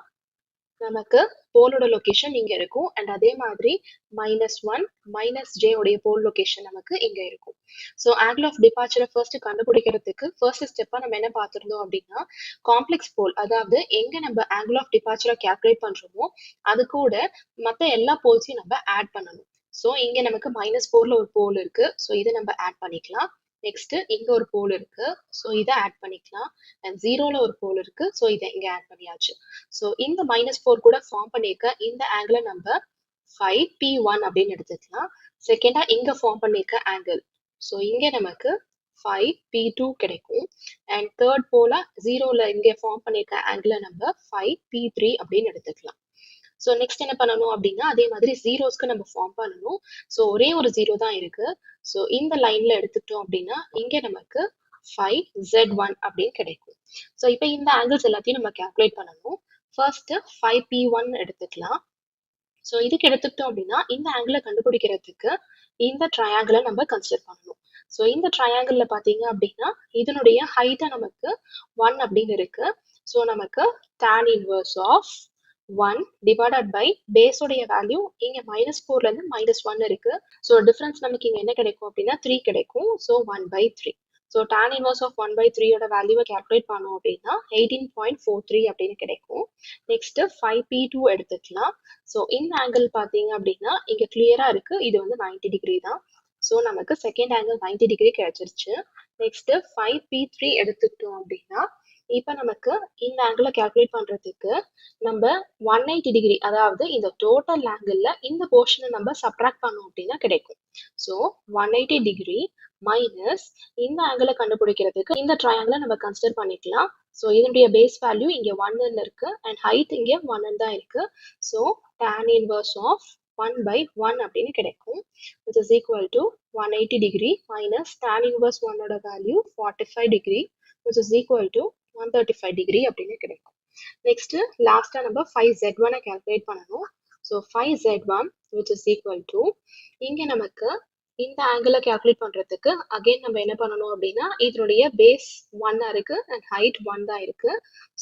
B: நமக்கு போலோட லொகேஷன் இங்க இருக்கும். அண்ட் அதே மாதிரி -1 - j உடைய போல் லொகேஷன் நமக்கு இங்க இருக்கும். ஸோ ஆங்கிள் ஆஃப் டிபார்ச்சரை ஃபர்ஸ்ட் கண்டுபிடிக்கிறதுக்கு ஃபர்ஸ்ட் ஸ்டெப்பா நம்ம என்ன பார்த்திருந்தோம் அப்படின்னா காம்ப்ளெக்ஸ் போல், அதாவது எங்க நம்ம ஆங்கிள் ஆஃப் டிபார்ச்சரை கால்குலேட் பண்றோமோ அது கூட மற்ற எல்லா போல்ஸையும் நம்ம ஆட் பண்ணணும். ஸோ இங்க நமக்கு -4ல ஒரு போல் இருக்கு. ஸோ இதை நம்ம ஆட் பண்ணிக்கலாம். நெக்ஸ்ட் இங்க ஒரு போல் இருக்கு. ஸோ இதை ஆட் பண்ணிக்கலாம். அண்ட் ஜீரோல ஒரு போல் இருக்கு. ஸோ இதை இங்க ஆட் பண்ணியாச்சு. ஸோ இந்த -4 கூட ஃபார்ம் பண்ணியிருக்க இந்த ஆங்கிளை நம்ம 5p1 அப்படின்னு எடுத்துக்கலாம். செகண்டா இங்க ஃபார்ம் பண்ணியிருக்க ஆங்கிள், ஸோ இங்க நமக்கு 5p2 கிடைக்கும். அண்ட் தேர்ட் போல ஜீரோல இங்க ஃபார்ம் பண்ணியிருக்க ஆங்கிளை நம்ம 5p3 அப்படின்னு எடுத்துக்கலாம். ஸோ நெக்ஸ்ட் என்ன பண்ணணும் அப்படின்னா அதே மாதிரி ஜீரோஸ்க்கு நம்ம ஃபார்ம் பண்ணணும். ஸோ ஒரே ஒரு ஜீரோ தான் இருக்கு. ஸோ இந்த லைன்ல எடுத்துட்டோம் அப்படின்னா இங்க நமக்கு 5z1 அப்படின்னு கிடைக்கும். ஸோ இப்போ இந்த ஆங்கிள்ஸ் எல்லாத்தையும் நம்ம கால்குலேட் பண்ணணும். ஃபர்ஸ்ட் 5p1 எடுத்துக்கலாம். ஸோ இதுக்கு எடுத்துக்கிட்டோம் அப்படின்னா இந்த ஆங்கிளை கண்டுபிடிக்கிறதுக்கு இந்த ட்ரையாங்கிளை நம்ம கன்சிடர் பண்ணணும். ஸோ இந்த ட்ரையாங்கிள்ல பாத்தீங்க அப்படின்னா இதனுடைய ஹைட்டா நமக்கு 1 அப்படின்னு இருக்கு. ஸோ நமக்கு tan inverse of 1 divided by base உடைய வேல்யூ இங்க -4ல இருந்து -1 இருக்கு. ஸோ டிஃபரன்ஸ் நமக்கு இங்க என்ன கிடைக்கும் அப்படின்னா 3 கிடைக்கும். So 1/3. So tan inverse of 1/3 ஓட வேல்யூவை கால்குலேட் பண்ணோம் அப்படின்னா 18.43 அப்படின்னு கிடைக்கும். நெக்ஸ்ட் 5p2 எடுத்துக்கலாம். ஸோ இந்த ஆங்கிள் பாத்தீங்க அப்படின்னா இங்க கிளியரா இருக்கு. இது வந்து 90 டிகிரி தான். ஸோ நமக்கு செகண்ட் ஆங்கிள் 90 டிகிரி கிடைச்சிருச்சு. நெக்ஸ்ட் 5p3 எடுத்துக்கிட்டோம் அப்படின்னா இப்போ நமக்கு இந்த ஆங்கிளை கால்குலேட் பண்றதுக்கு நம்ம 180 டிகிரி, அதாவது இந்த டோட்டல் ஆங்கிள் இந்த போர்ஷனை நம்ம சப்ட்ராக்ட் பண்ணோம் அப்படின்னா கிடைக்கும். ஸோ 180 டிகிரி மைனஸ் இந்த ஆங்கிளை கண்டுபிடிக்கிறதுக்கு இந்த ட்ரையாங்கிளை நம்ம கன்சிடர் பண்ணிக்கலாம். ஸோ இதனுடைய பேஸ் வேல்யூ இங்க 1 இருக்கு அண்ட் ஹைட் இங்க 1 தான் இருக்கு. ஸோ tan inverse of 1/1 அப்படின்னு கிடைக்கும், which is equal to 180 degree minus tan inverse 1 ஓட value 45 degree, which is equal to 135 degree அப்படின்னு கிடைக்கும். நெக்ஸ்ட் லாஸ்டா நம்ம 5z1 கால்குலேட் பண்ணணும். So 5z1 which is equal to இங்க நமக்கு இந்த ஆங்கிளை கால்குலேட் பண்றதுக்கு அகைன் நம்ம என்ன பண்ணணும் அப்படின்னா இதனுடைய பேஸ் 1 இருக்கு அண்ட் ஹைட் 1 தான் இருக்கு.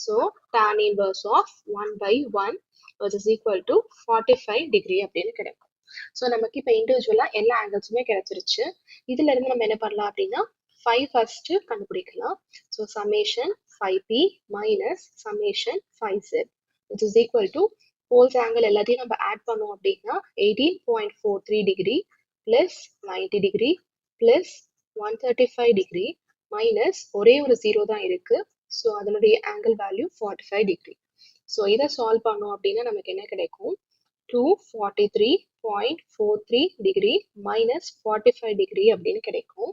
B: So tan inverse of 1/1 which is equal to 45 degree அப்படின்னு கிடைக்கும். ஸோ நமக்கு இப்போ இண்டிவிஜுவலா எல்லா ஆங்கிள்ஸுமே கிடைச்சிருச்சு. இதுல இருந்து நம்ம என்ன பண்ணலாம் அப்படின்னா 5 ஃபர்ஸ்ட் கண்டுபிடிக்கலாம். So summation 5p minus summation 5z which is equal to poles angle எல்லாத்தையும் நம்ம ஆட் பண்ணோம் அப்படின்னா 18.43 degree plus 90 degree plus 135 degree minus ஒரே ஒரு ஜீரோ தான் இருக்கு. ஸோ அதனுடைய ஆங்கிள் வேல்யூ 45 டிகிரி. ஸோ இதை சால்வ் பண்ணோம் அப்படின்னா நமக்கு என்ன கிடைக்கும், 243.43 டிகிரி மைனஸ் 45 டிகிரி அப்படின்னு கிடைக்கும்.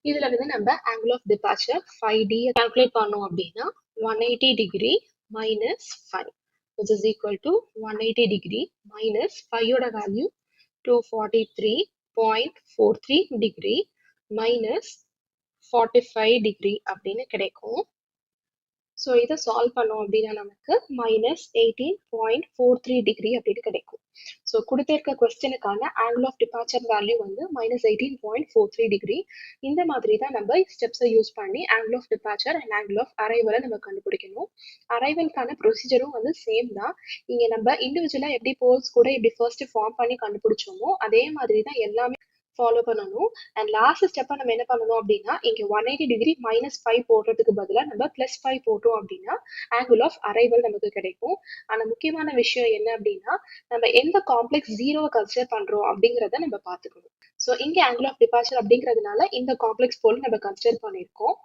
B: இதுல இருந்து நம்ம angle of departure 5d calculate பண்ணோம் அப்படின்னா 180 degree minus 5 which is equal to 180 degree minus 5 ஓட வேல்யூ 243.43 டிகிரி மைனஸ் 45 டிகிரி அப்படின்னு கிடைக்கும். ஸோ இதை சால்வ் பண்ணோம் அப்படின்னா நமக்கு -18.43 டிகிரி அப்படின்னு கிடைக்கும். ஸோ கொடுத்திருக்க கொஸ்டினுக்கான ஆங்கிள் ஆஃப் டிபார்ச்சர் வேல்யூ வந்து -18.43 டிகிரி. இந்த மாதிரி தான் நம்ம ஸ்டெப்ஸை யூஸ் பண்ணி angle of departure and angle of அரைவலை நம்ம கண்டுபிடிக்கணும். அரைவலுக்கான ப்ரொசீஜரும் வந்து சேம் தான். இங்கே நம்ம இண்டிவிஜுவலாக எப்படி போல்ஸ் கூட எப்படி ஃபர்ஸ்ட் ஃபார்ம் பண்ணி கண்டுபிடிச்சோமோ அதே மாதிரி தான் எல்லாமே ஃபாலோ பண்ணணும். அண்ட் லாஸ்ட் ஸ்டெப்பை நம்ம என்ன பண்ணணும் அப்படின்னா இங்கே 180 டிகிரி -5 போடுறதுக்கு பதிலாக நம்ம +5 போட்டோம் அப்படின்னா ஆங்கிள் ஆஃப் அரைவல் நமக்கு கிடைக்கும். ஆனால் முக்கியமான விஷயம் என்ன அப்படின்னா நம்ம எந்த காம்ப்ளெக்ஸ் ஜீரோவை கன்சிடர் பண்றோம் அப்படிங்கிறத நம்ம பார்த்துக்கணும். ஸோ இங்கே ஆங்கிள் ஆஃப் டிபார்ச்சர் அப்படிங்கிறதுனால இந்த காம்ப்ளெக்ஸ் போல் நம்ம கன்சிடர் பண்ணியிருக்கோம்.